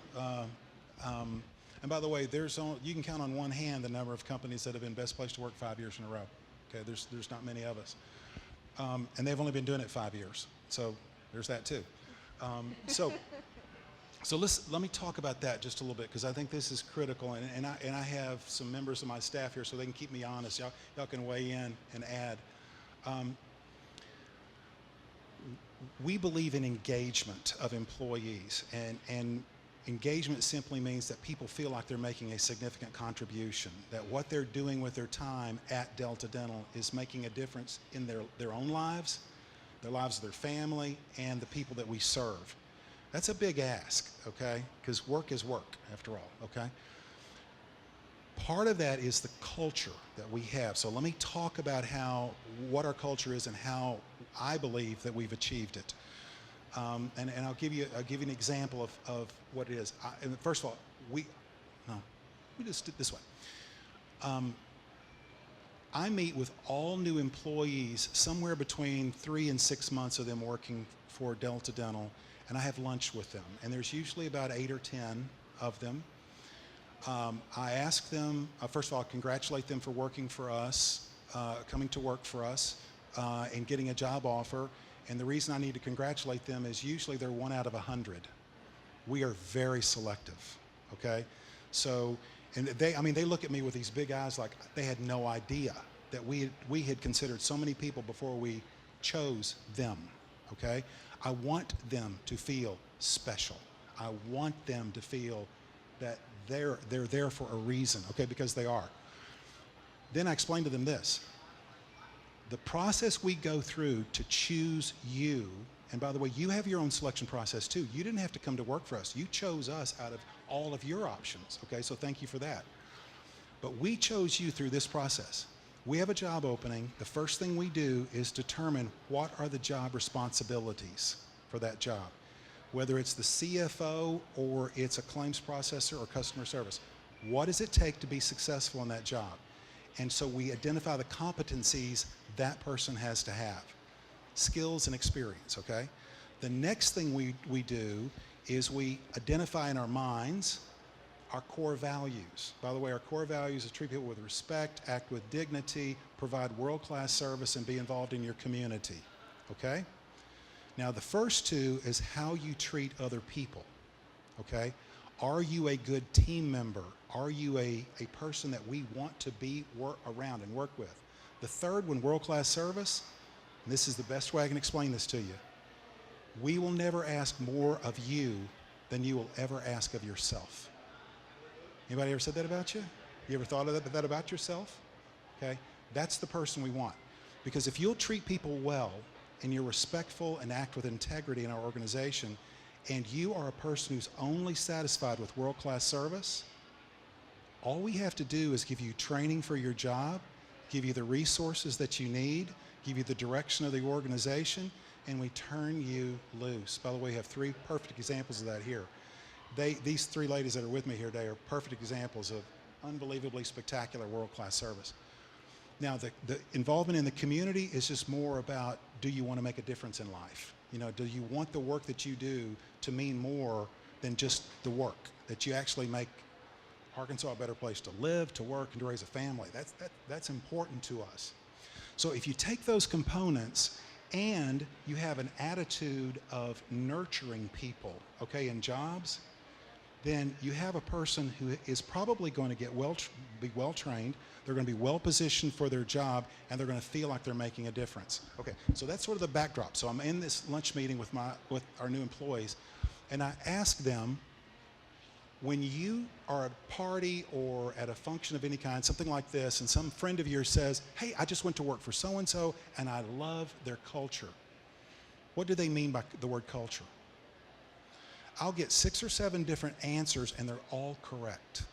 And by the way, you can count on one hand the number of companies that have been best place to work 5 years in a row. Okay, there's not many of us. And they've only been doing it 5 years. So there's that too. So let me talk about that just a little bit, because I think this is critical, and I have some members of my staff here so they can keep me honest. Y'all can weigh in and add. We believe in engagement of employees, and engagement simply means that people feel like they're making a significant contribution, that what they're doing with their time at Delta Dental is making a difference in their own lives, the lives of their family, and the people that we serve. That's a big ask, okay? Because work is work, after all, okay? Part of that is the culture that we have. So let me talk about what our culture is and how I believe that we've achieved it. And I'll give you an example of what it is. And first of all, we just do it this way. I meet with all new employees somewhere between 3 and 6 months of them working for Delta Dental, and I have lunch with them. And there's usually about 8 or 10 of them. I ask them, first of all, congratulate them for working for us, coming to work for us, and getting a job offer. And the reason I need to congratulate them is usually they're 1 out of 100. We are very selective, okay? So, and they look at me with these big eyes like they had no idea that we had considered so many people before we chose them, okay? I want them to feel special. I want them to feel that they're there for a reason, okay, because they are. Then I explain to them this. The process we go through to choose you, and by the way, you have your own selection process too. You didn't have to come to work for us. You chose us out of all of your options, okay, so thank you for that. But we chose you through this process. We have a job opening. The first thing we do is determine what are the job responsibilities for that job, whether it's the CFO or it's a claims processor or customer service. What does it take to be successful in that job? And so we identify the competencies that person has to have, skills and experience, okay? The next thing we do is we identify in our minds our core values. By the way, our core values are treat people with respect, act with dignity, provide world-class service, and be involved in your community, okay? Now, the first two is how you treat other people, okay? Are you a good team member? Are you a person that we want to work around and work with? The third one, world-class service, and this is the best way I can explain this to you. We will never ask more of you than you will ever ask of yourself. Anybody ever said that about you? You ever thought of that about yourself? Okay, that's the person we want. Because if you'll treat people well and you're respectful and act with integrity in our organization, and you are a person who's only satisfied with world-class service, all we have to do is give you training for your job, give you the resources that you need, give you the direction of the organization, and we turn you loose. By the way, we have 3 perfect examples of that here. These 3 ladies that are with me here today are perfect examples of unbelievably spectacular world-class service. Now, the involvement in the community is just more about, do you want to make a difference in life? You know, do you want the work that you do to mean more than just the work, that you actually make Arkansas a better place to live, to work, and to raise a family? That's important to us. So if you take those components and you have an attitude of nurturing people, okay, in jobs, then you have a person who is probably going to be well trained, they're going to be well positioned for their job, and they're going to feel like they're making a difference. Okay, so that's sort of the backdrop. So I'm in this lunch meeting with our new employees, and I ask them, when you are at a party or at a function of any kind, something like this, and some friend of yours says, hey, I just went to work for so-and-so, and I love their culture. What do they mean by the word culture? I'll get 6 or 7 different answers, and they're all correct,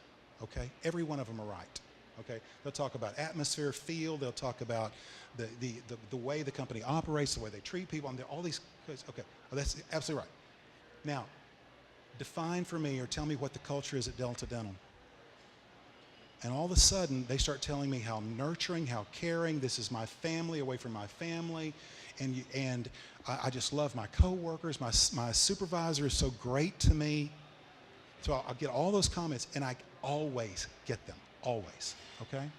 okay? Every one of them are right, okay? They'll talk about atmosphere, feel, they'll talk about the way the company operates, the way they treat people, and all these, okay, that's absolutely right. Now, define for me or tell me what the culture is at Delta Dental. And all of a sudden, they start telling me how nurturing, how caring, this is my family away from my family. And I just love my coworkers. My supervisor is so great to me. So I'll get all those comments, and I always get them, always, okay?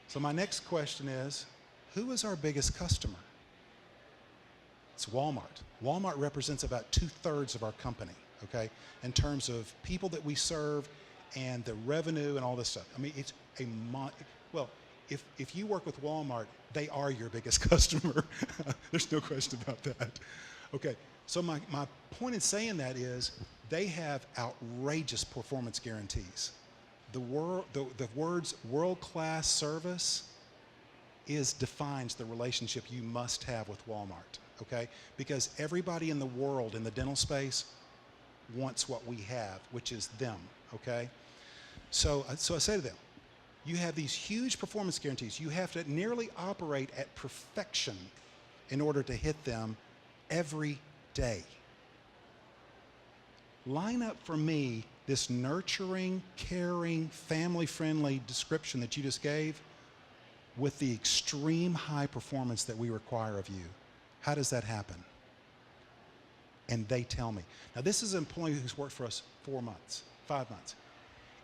So my next question is, who is our biggest customer? It's Walmart. Walmart represents about 2/3 of our company, okay, in terms of people that we serve and the revenue and all this stuff. I mean, it's well, if you work with Walmart, they are your biggest customer. There's no question about that. Okay, so my point in saying that is they have outrageous performance guarantees. The words world-class service defines the relationship you must have with Walmart, okay? Because everybody in the world in the dental space wants what we have, which is them, okay? So I say to them, you have these huge performance guarantees. You have to nearly operate at perfection in order to hit them every day. Line up for me this nurturing, caring, family-friendly description that you just gave with the extreme high performance that we require of you. How does that happen? And they tell me. Now, this is an employee who's worked for us 4 months, 5 months.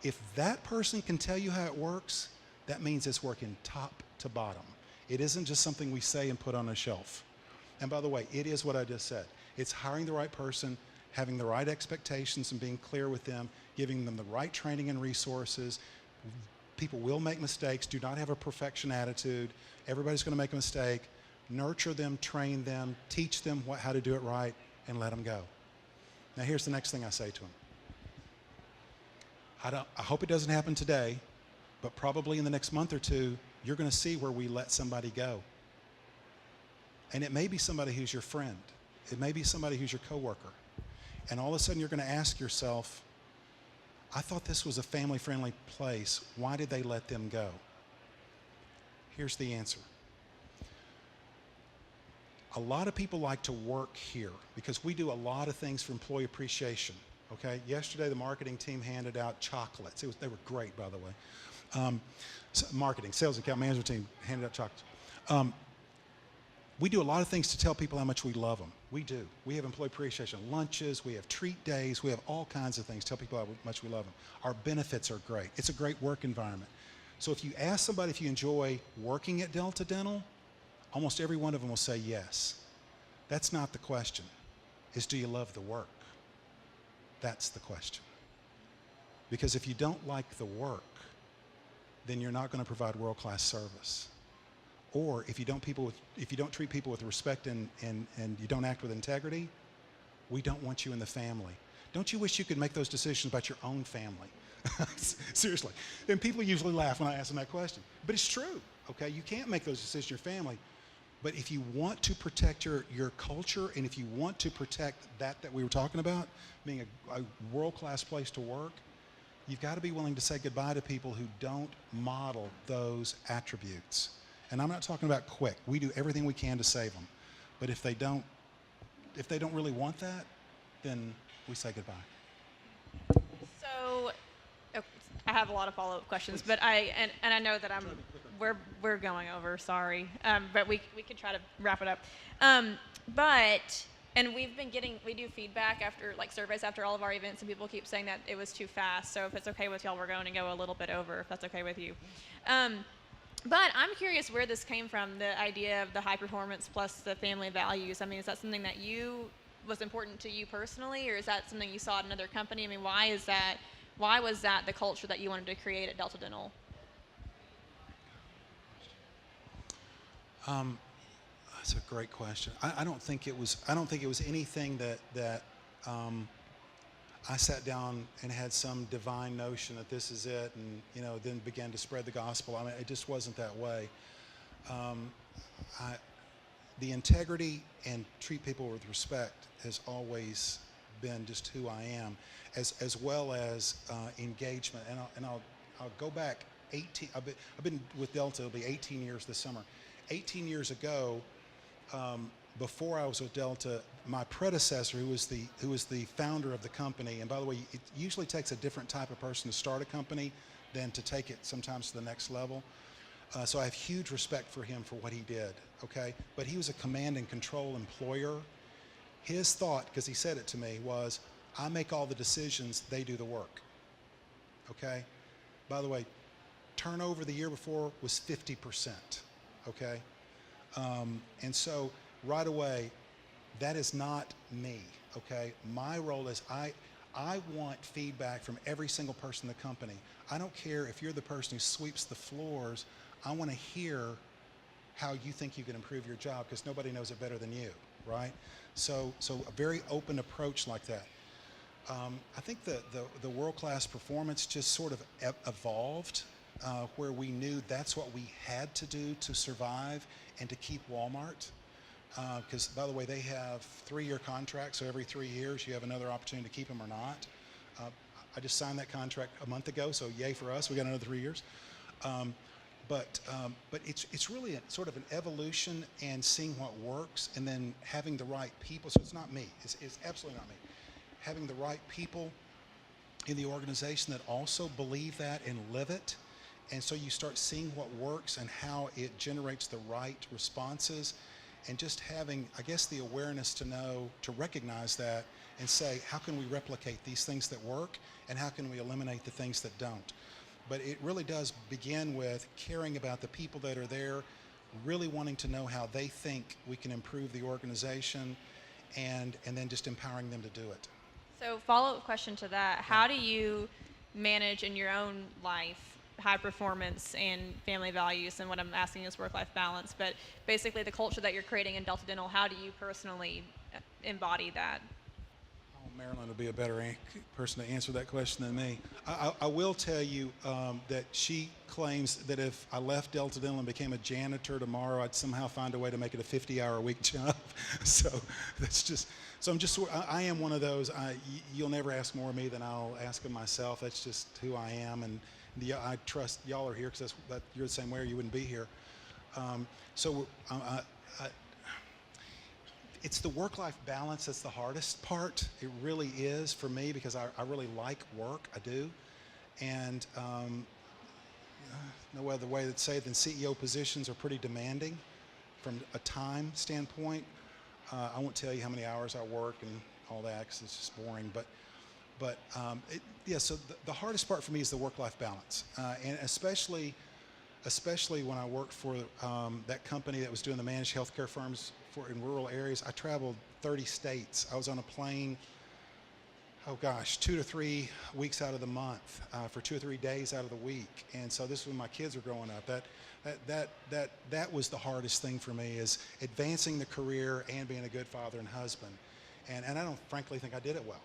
If that person can tell you how it works, that means it's working top to bottom. It isn't just something we say and put on a shelf. And by the way, it is what I just said. It's hiring the right person, having the right expectations and being clear with them, giving them the right training and resources. People will make mistakes. Do not have a perfection attitude. Everybody's going to make a mistake. Nurture them, train them, teach them how to do it right, and let them go. Now, here's the next thing I say to them. I hope it doesn't happen today, but probably in the next month or two, you're going to see where we let somebody go. And it may be somebody who's your friend. It may be somebody who's your coworker. And all of a sudden, you're going to ask yourself, I thought this was a family-friendly place. Why did they let them go? Here's the answer. A lot of people like to work here because we do a lot of things for employee appreciation. Okay. Yesterday, the marketing team handed out chocolates. They were great, by the way. Marketing, sales, account management team handed out chocolates. We do a lot of things to tell people how much we love them. We do. We have employee appreciation lunches. We have treat days. We have all kinds of things to tell people how much we love them. Our benefits are great. It's a great work environment. So if you ask somebody if you enjoy working at Delta Dental, almost every one of them will say yes. That's not the question. Is do you love the work? That's the question. Because if you don't like the work, then you're not going to provide world-class service. Or if you don't treat people with respect and you don't act with integrity, we don't want you in the family. Don't you wish you could make those decisions about your own family? Seriously. And people usually laugh when I ask them that question. But it's true, okay? You can't make those decisions in your family. But if you want to protect your culture and if you want to protect that we were talking about, being a world-class place to work, you've got to be willing to say goodbye to people who don't model those attributes. And I'm not talking about quick. We do everything we can to save them. But if they don't really want that, then we say goodbye. So, I have a lot of follow-up questions, but I know that we're going over. Sorry, but we could try to wrap it up. And we do feedback after surveys after all of our events, and people keep saying that it was too fast. So if it's okay with y'all, we're going to go a little bit over. If that's okay with you. But I'm curious where this came from, the idea of the high performance plus the family values. I mean, is that something that was important to you personally, or is that something you saw at another company? I mean, why was that the culture that you wanted to create at Delta Dental? That's a great question. I don't think it was anything that I sat down and had some divine notion that this is it, and then began to spread the gospel. I mean, it just wasn't that way. The integrity and treat people with respect has always been just who I am, as well as engagement. And I'll go back 18. I've been with Delta. It'll be 18 years this summer. 18 years ago. Before I was with Delta, my predecessor, who was the founder of the company, and by the way, it usually takes a different type of person to start a company than to take it sometimes to the next level. So I have huge respect for him for what he did, okay? But he was a command and control employer. His thought, because he said it to me, was, I make all the decisions, they do the work, okay? By the way, turnover the year before was 50%, okay? And so right away, that is not me, okay? My role is I want feedback from every single person in the company. I don't care if you're the person who sweeps the floors. I want to hear how you think you can improve your job, because nobody knows it better than you, right? So a very open approach like that. I think the world-class performance just sort of evolved, where we knew that's what we had to do to survive and to keep Walmart. Because, by the way, they have 3-year contracts, so every 3 years you have another opportunity to keep them or not. I just signed that contract a month ago, so yay for us. We got another 3 years. But it's really sort of an evolution and seeing what works, and then having the right people. So it's not me. It's absolutely not me. Having the right people in the organization that also believe that and live it. And so you start seeing what works and how it generates the right responses, and just having, I guess, the awareness to know, to recognize that and say, how can we replicate these things that work, and how can we eliminate the things that don't? But it really does begin with caring about the people that are there, really wanting to know how they think we can improve the organization, and then just empowering them to do it. So follow-up question to that, how do you manage in your own life high performance and family values? And what I'm asking is work-life balance, but basically the culture that you're creating in Delta Dental, how do you personally embody that? Oh, Marilyn would be a better person to answer that question than me. I will tell you that she claims that if I left Delta Dental and became a janitor tomorrow, I'd somehow find a way to make it a 50-hour-a-week job. So that's just, I am one of those. You'll never ask more of me than I'll ask of myself. That's just who I am, and I trust y'all are here because you're the same way, or you wouldn't be here. It's the work-life balance that's the hardest part. It really is for me, because I really like work. I do. And no other way to say it than CEO positions are pretty demanding from a time standpoint. I won't tell you how many hours I work and all that, because it's just boring. So the hardest part for me is the work-life balance. And especially when I worked for that company that was doing the managed healthcare firms in rural areas. I traveled 30 states. I was on a plane, 2 to 3 weeks out of the month, for 2 or 3 days out of the week. And so this was when my kids were growing up. That was the hardest thing for me, is advancing the career and being a good father and husband. And I don't frankly think I did it well.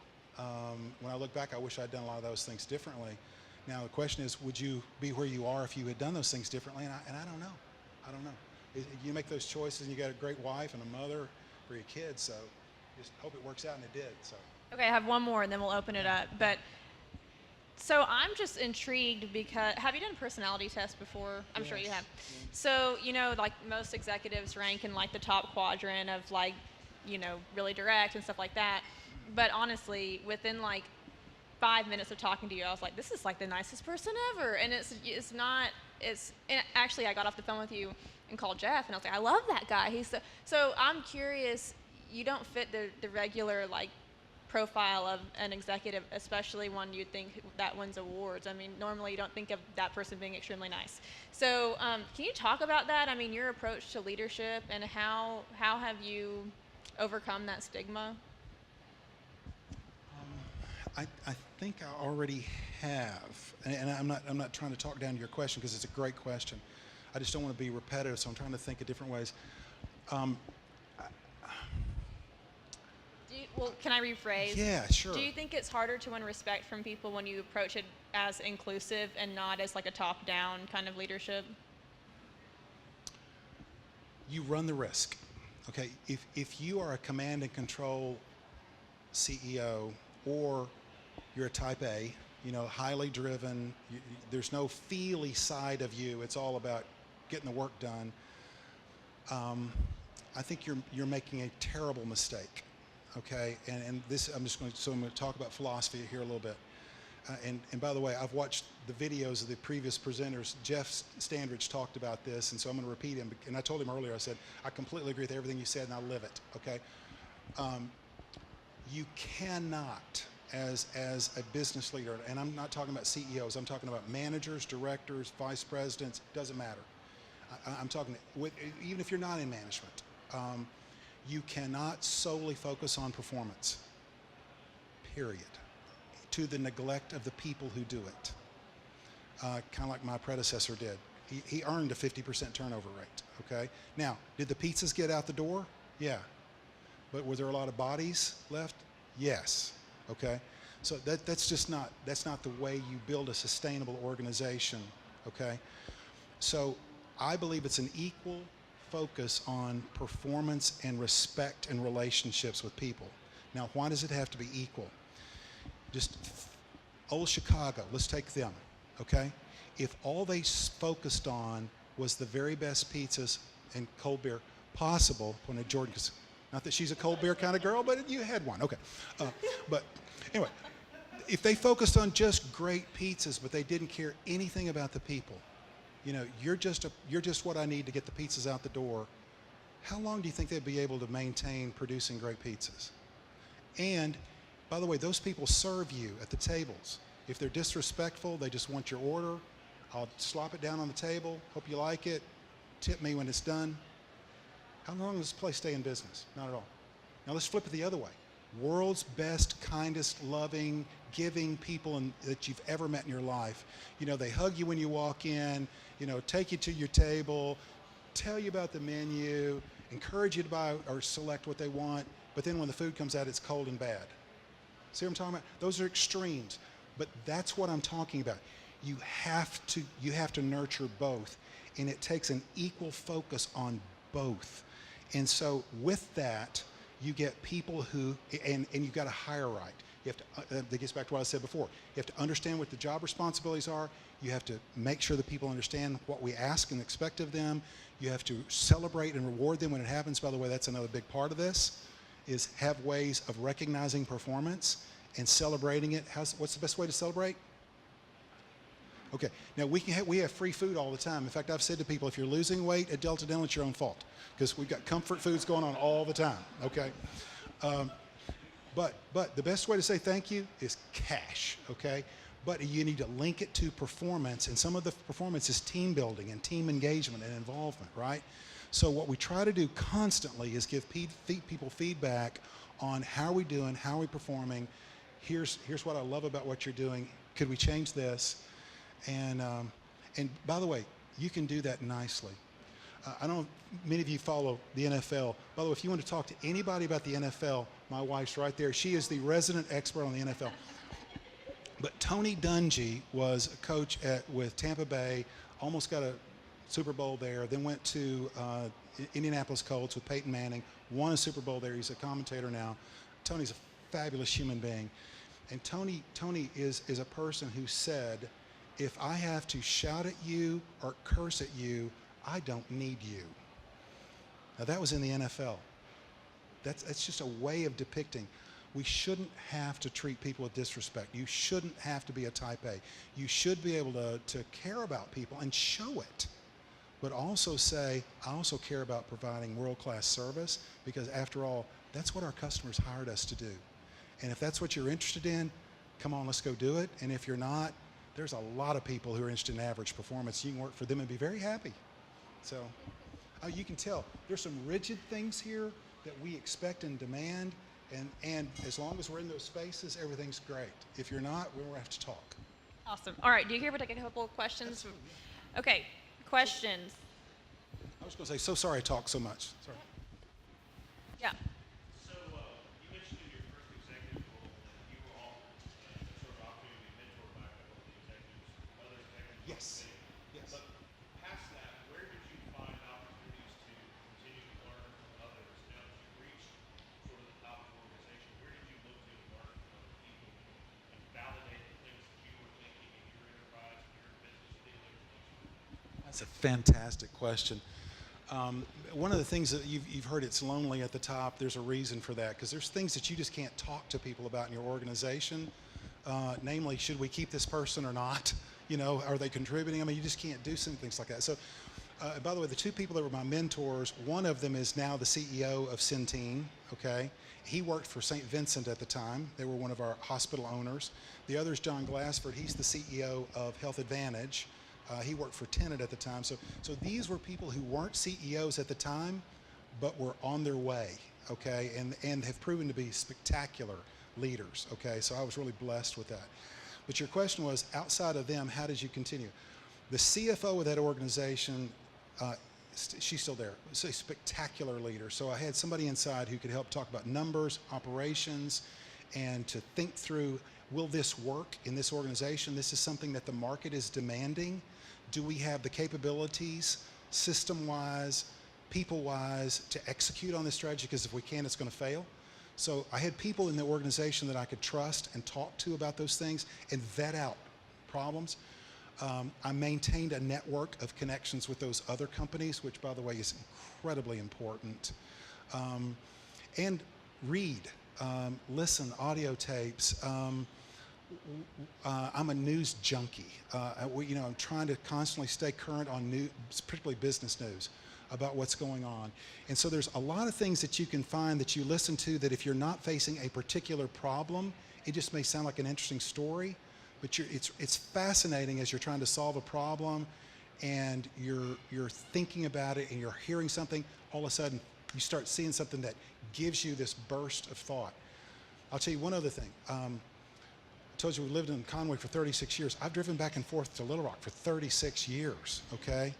When I look back, I wish I'd done a lot of those things differently. Now the question is, would you be where you are if you had done those things differently? And I don't know. I don't know. You make those choices, and you got a great wife and a mother for your kids. So just hope it works out, and it did. So. Okay, I have one more, and then we'll open it up. But so I'm just intrigued, because have you done a personality test before? I'm sure you have. Yeah. So, like most executives rank in like the top quadrant of like, really direct and stuff like that. But honestly, within like 5 minutes of talking to you, I was like, this is like the nicest person ever. And and actually I got off the phone with you and called Jeff, and I was like, I love that guy. So I'm curious, you don't fit the regular like profile of an executive, especially one you'd think that wins awards. I mean, normally you don't think of that person being extremely nice. So can you talk about that? I mean, your approach to leadership, and how have you overcome that stigma? I think I already have, and I'm not trying to talk down to your question, because it's a great question. I just don't want to be repetitive, so I'm trying to think of different ways. Can I rephrase? Yeah, sure. Do you think it's harder to win respect from people when you approach it as inclusive and not as like a top-down kind of leadership? You run the risk. Okay, if you are a command and control CEO, or you're a type A, highly driven, there's no feely side of you, it's all about getting the work done, I think you're making a terrible mistake, okay? And this, I'm going to talk about philosophy here a little bit. And by the way, I've watched the videos of the previous presenters. Jeff Standridge talked about this, and so I'm going to repeat him. And I told him earlier, I said, I completely agree with everything you said, and I live it, okay? You cannot, as a business leader, and I'm not talking about CEOs, I'm talking about managers, directors, vice presidents, doesn't matter. I'm talking, even if you're not in management, you cannot solely focus on performance, period, to the neglect of the people who do it. Kind of like my predecessor did. He earned a 50% turnover rate, okay? Now, did the pizzas get out the door? Yeah. But were there a lot of bodies left? Yes, okay? So that's not the way you build a sustainable organization, okay? So I believe it's an equal focus on performance and respect and relationships with people. Now, why does it have to be equal? Just old Chicago, let's take them, okay? If all they focused on was the very best pizzas and cold beer possible, when Jordan, not that she's a cold beer kind of girl, but you had one, okay. But anyway, if they focused on just great pizzas, but they didn't care anything about the people, you know, you're just what I need to get the pizzas out the door, how long do you think they'd be able to maintain producing great pizzas? And by the way, those people serve you at the tables. If they're disrespectful, they just want your order. I'll slop it down on the table, hope you like it, tip me when it's done. How long does this place stay in business? Not at all. Now let's flip it the other way. World's best, kindest, loving, giving people that you've ever met in your life. You know, they hug you when you walk in, you know, take you to your table, tell you about the menu, encourage you to buy or select what they want, but then when the food comes out, it's cold and bad. See what I'm talking about? Those are extremes, but that's what I'm talking about. You have to nurture both, and it takes an equal focus on both. And so with that, you get people who, and you've got to hire right. You have to, that gets back to what I said before. You have to understand what the job responsibilities are. You have to make sure that people understand what we ask and expect of them. You have to celebrate and reward them when it happens. By the way, that's another big part of this, is have ways of recognizing performance and celebrating it. What's the best way to celebrate? Okay, now we have free food all the time. In fact, I've said to people, if you're losing weight at Delta Dental, it's your own fault, because we've got comfort foods going on all the time, okay? But the best way to say thank you is cash, okay? But you need to link it to performance, and some of the performance is team building and team engagement and involvement, right? So what we try to do constantly is give people feedback on how are we doing, how are we performing, here's what I love about what you're doing, could we change this? And by the way, you can do that nicely. I know many of you follow the NFL. By the way, if you want to talk to anybody about the NFL, my wife's right there. She is the resident expert on the NFL. But Tony Dungy was a coach with Tampa Bay, almost got a Super Bowl there, then went to Indianapolis Colts with Peyton Manning, won a Super Bowl there. He's a commentator now. Tony's a fabulous human being. And Tony is a person who said, if I have to shout at you or curse at you, I don't need you. Now that was in the NFL. That's just a way of depicting. We shouldn't have to treat people with disrespect. You shouldn't have to be a type A. You should be able to care about people and show it, but also say, I also care about providing world-class service, because after all, that's what our customers hired us to do. And if that's what you're interested in, come on, let's go do it. And if you're not, there's a lot of people who are interested in average performance. You can work for them and be very happy. So you can tell there's some rigid things here that we expect and demand, and as long as we're in those spaces, everything's great. If you're not, we'll have to talk. Awesome. All right, do you care if I take a couple of questions? Okay, questions. I was going to say, so sorry I talk so much. Sorry. Yeah. So you mentioned in your first executive role that you were offered sort of opportunity to mentor by a couple of the executives, other executives. Yes. Yes. But past that, where did you find opportunities to continue to learn from others? Now that you've reached sort of the top of the organization, where did you look to learn from other people and validate the things that you were thinking in your enterprise, in your business dealings? That's a fantastic question. One of the things that you've heard, it's lonely at the top. There's a reason for that, because there's things that you just can't talk to people about in your organization. namely, should we keep this person or not? You know, are they contributing? I mean, you just can't do some things like that. So, by the way, the two people that were my mentors, one of them is now the CEO of Centene, okay? He worked for St. Vincent at the time. They were one of our hospital owners. The other is John Glassford. He's the CEO of Health Advantage. He worked for Tenet at the time. So these were people who weren't CEOs at the time, but were on their way, okay, and have proven to be spectacular leaders, okay? So I was really blessed with that. But your question was, outside of them, how did you continue? The CFO of that organization, she's still there. It's a spectacular leader. So I had somebody inside who could help talk about numbers, operations, and to think through, will this work in this organization? This is something that the market is demanding. Do we have the capabilities, system-wise, people-wise, to execute on this strategy? Because if we can, it's going to fail. So I had people in the organization that I could trust and talk to about those things and vet out problems. I maintained a network of connections with those other companies, which, by the way, is incredibly important. And read, listen, audio tapes. I'm a news junkie. I'm trying to constantly stay current on news, particularly business news, about what's going on. And so there's a lot of things that you can find that you listen to that if you're not facing a particular problem, it just may sound like an interesting story, but it's fascinating as you're trying to solve a problem and you're thinking about it and you're hearing something, all of a sudden you start seeing something that gives you this burst of thought. I'll tell you one other thing. I told you we lived in Conway for 36 years. I've driven back and forth to Little Rock for 36 years, okay?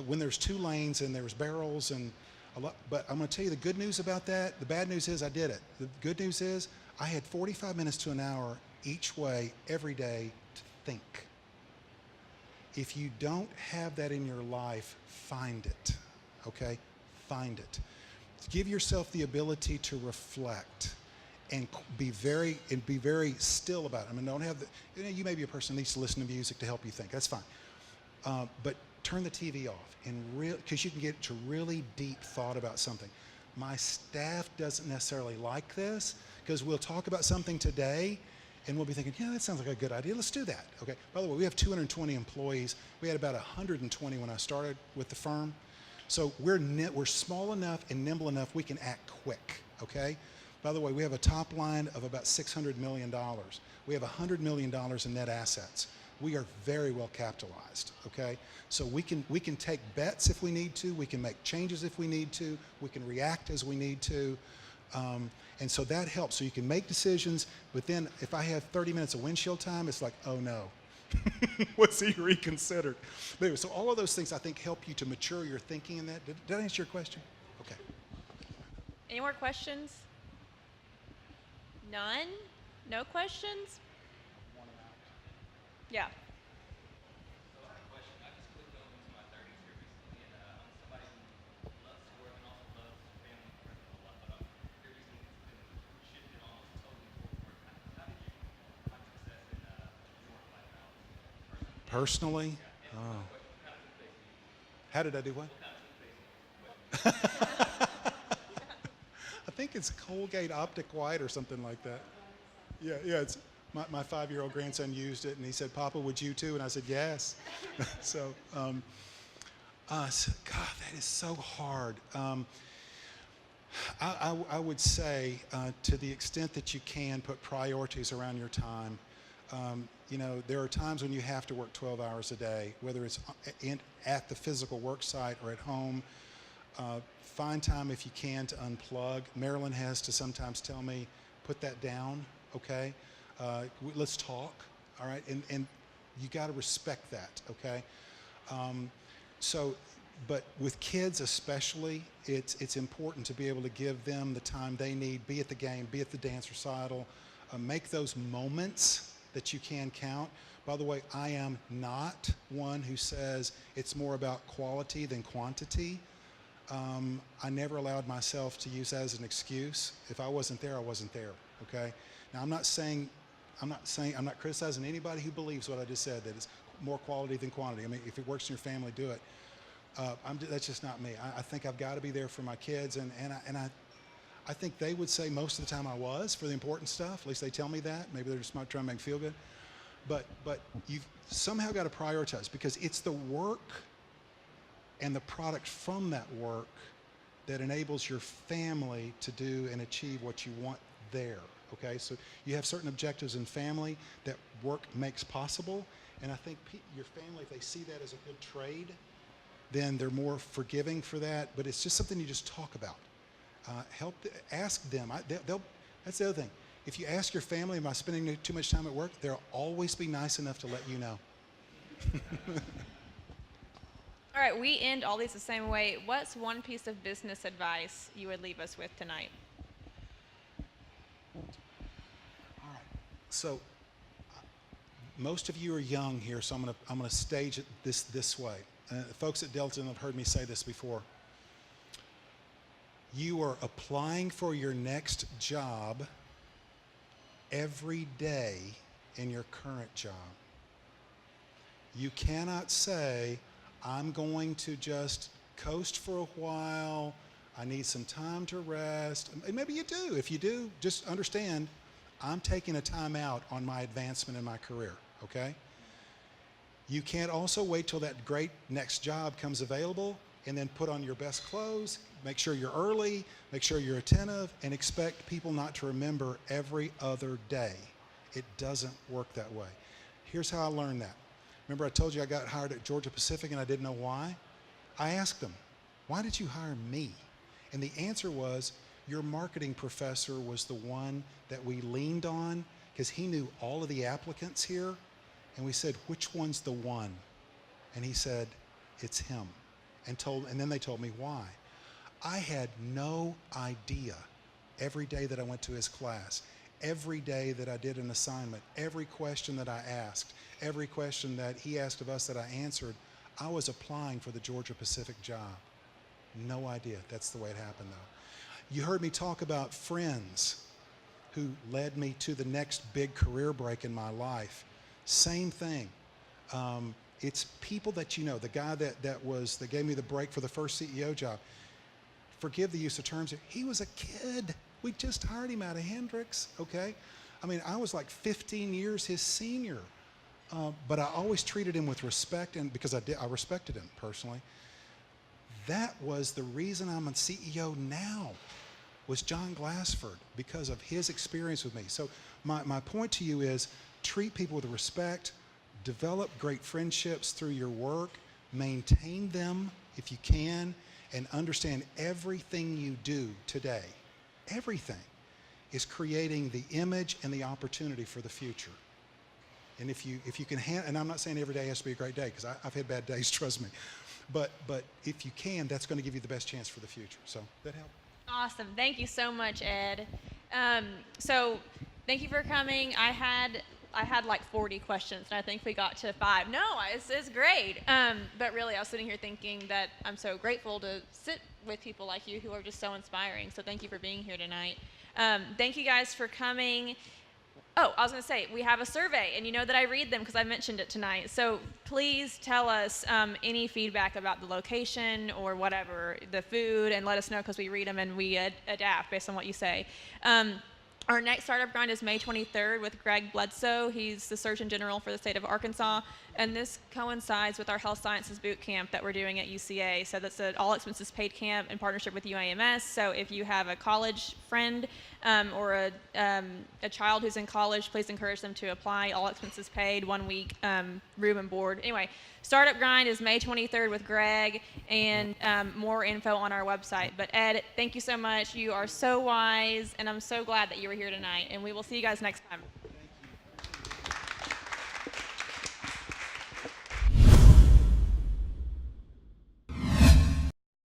When there's 2 lanes and there's barrels and a lot, but I'm going to tell you the good news about that. The bad news is I did it. The good news is I had 45 minutes to an hour each way every day to think. If you don't have that in your life, find it, okay? Find it. Give yourself the ability to reflect and be very still about it. I mean, don't have you may be a person who needs to listen to music to help you think. That's fine. But turn the TV off and because you can get to really deep thought about something. My staff doesn't necessarily like this because we'll talk about something today and we'll be thinking, yeah, that sounds like a good idea. Let's do that. Okay. By the way, we have 220 employees. We had about 120 when I started with the firm. So we're small enough and nimble enough we can act quick. Okay. By the way, we have a top line of about $600 million. We have $100 million in net assets. We are very well capitalized, okay? So we can take bets if we need to. We can make changes if we need to. We can react as we need to. And so that helps. So you can make decisions, but then if I have 30 minutes of windshield time, it's like, oh no. What's he reconsidered? But anyway, so all of those things I think help you to mature your thinking in that. Did I answer your question? Okay. Any more questions? None? No questions? Yeah. So I have a question. I just clicked on into my 30s here recently, and I'm somebody who loves to work and also loves family and friends a lot. But here recently it's been shifted almost totally towards work. How did you find success in your work-life balance personally? Personally? Yeah. Oh. What kind of toothpaste do you use? How did I do what? What kind of toothpaste do you use? I think it's Colgate Optic White or something like that. Yeah, it's my 5-year-old grandson used it and he said, Papa, would you too? And I said, yes. So, God, that is so hard. I would say to the extent that you can put priorities around your time. There are times when you have to work 12 hours a day, whether it's at the physical work site or at home. Find time if you can to unplug. Marilyn has to sometimes tell me, put that down, okay? Let's talk, all right? And you got to respect that, okay? But with kids especially, it's important to be able to give them the time they need, be at the game, be at the dance recital, make those moments that you can count. By the way, I am not one who says it's more about quality than quantity. I never allowed myself to use that as an excuse. If I wasn't there, I wasn't there, okay? Now, I'm not criticizing anybody who believes what I just said, that it's more quality than quantity. I mean, if it works in your family, do it. That's just not me. I think I've got to be there for my kids, and I think they would say most of the time I was for the important stuff. At least they tell me that. Maybe they're just not trying to make me feel good. But you've somehow got to prioritize, because it's the work and the product from that work that enables your family to do and achieve what you want there. Okay, so you have certain objectives in family that work makes possible, and I think your family, if they see that as a good trade, then they're more forgiving for that. But it's just something you just talk about. Ask them. That's the other thing. If you ask your family, am I spending too much time at work? They'll always be nice enough to let you know. All right, we end all these the same way. What's one piece of business advice you would leave us with tonight? All right. So most of you are young here, so I'm gonna stage it this way. Folks at Delton have heard me say this before. You are applying for your next job every day in your current job. You cannot say, I'm going to just coast for a while, I need some time to rest. And maybe you do. If you do, just understand, I'm taking a time out on my advancement in my career, okay? You can't also wait till that great next job comes available and then put on your best clothes, make sure you're early, make sure you're attentive, and expect people not to remember every other day. It doesn't work that way. Here's how I learned that. Remember I told you I got hired at Georgia Pacific and I didn't know why? I asked them, why did you hire me? And the answer was, your marketing professor was the one that we leaned on because he knew all of the applicants here. And we said, which one's the one? And he said, it's him. And then they told me why. I had no idea every day that I went to his class, every day that I did an assignment, every question that I asked, every question that he asked of us that I answered, I was applying for the Georgia Pacific job. No idea. That's the way it happened, though. You heard me talk about friends who led me to the next big career break in my life. Same thing. It's people that you know. The guy that gave me the break for the first CEO job. Forgive the use of terms. He was a kid. We just hired him out of Hendrix. Okay, I mean, I was like 15 years his senior, but I always treated him with respect, and because I respected him personally. That was the reason I'm a CEO now. Was John Glassford, because of his experience with me. So my point to you is, treat people with respect, develop great friendships through your work, maintain them if you can, and understand everything you do today, everything, is creating the image and the opportunity for the future. And if you can and I'm not saying every day has to be a great day, because I've had bad days, trust me. But if you can, that's going to give you the best chance for the future. So that help? Awesome. Thank you so much, Ed. So thank you for coming. I had like 40 questions, and I think we got to 5. No, it's great. But really, I was sitting here thinking that I'm so grateful to sit with people like you who are just so inspiring. So thank you for being here tonight. Thank you guys for coming. Oh, I was going to say, we have a survey, and you know that I read them because I mentioned it tonight. So please tell us any feedback about the location or whatever, the food, and let us know, because we read them and we adapt based on what you say. Our next Startup Grind is May 23rd with Greg Bledsoe. He's the Surgeon General for the state of Arkansas. And this coincides with our Health Sciences Boot Camp that we're doing at UCA. So that's an all-expenses paid camp in partnership with UAMS. So if you have a college friend or a child who's in college, please encourage them to apply. All expenses paid, 1 week, room and board. Anyway, Startup Grind is May 23rd with Greg, and more info on our website. But Ed, thank you so much. You are so wise, and I'm so glad that you were here tonight. And we will see you guys next time.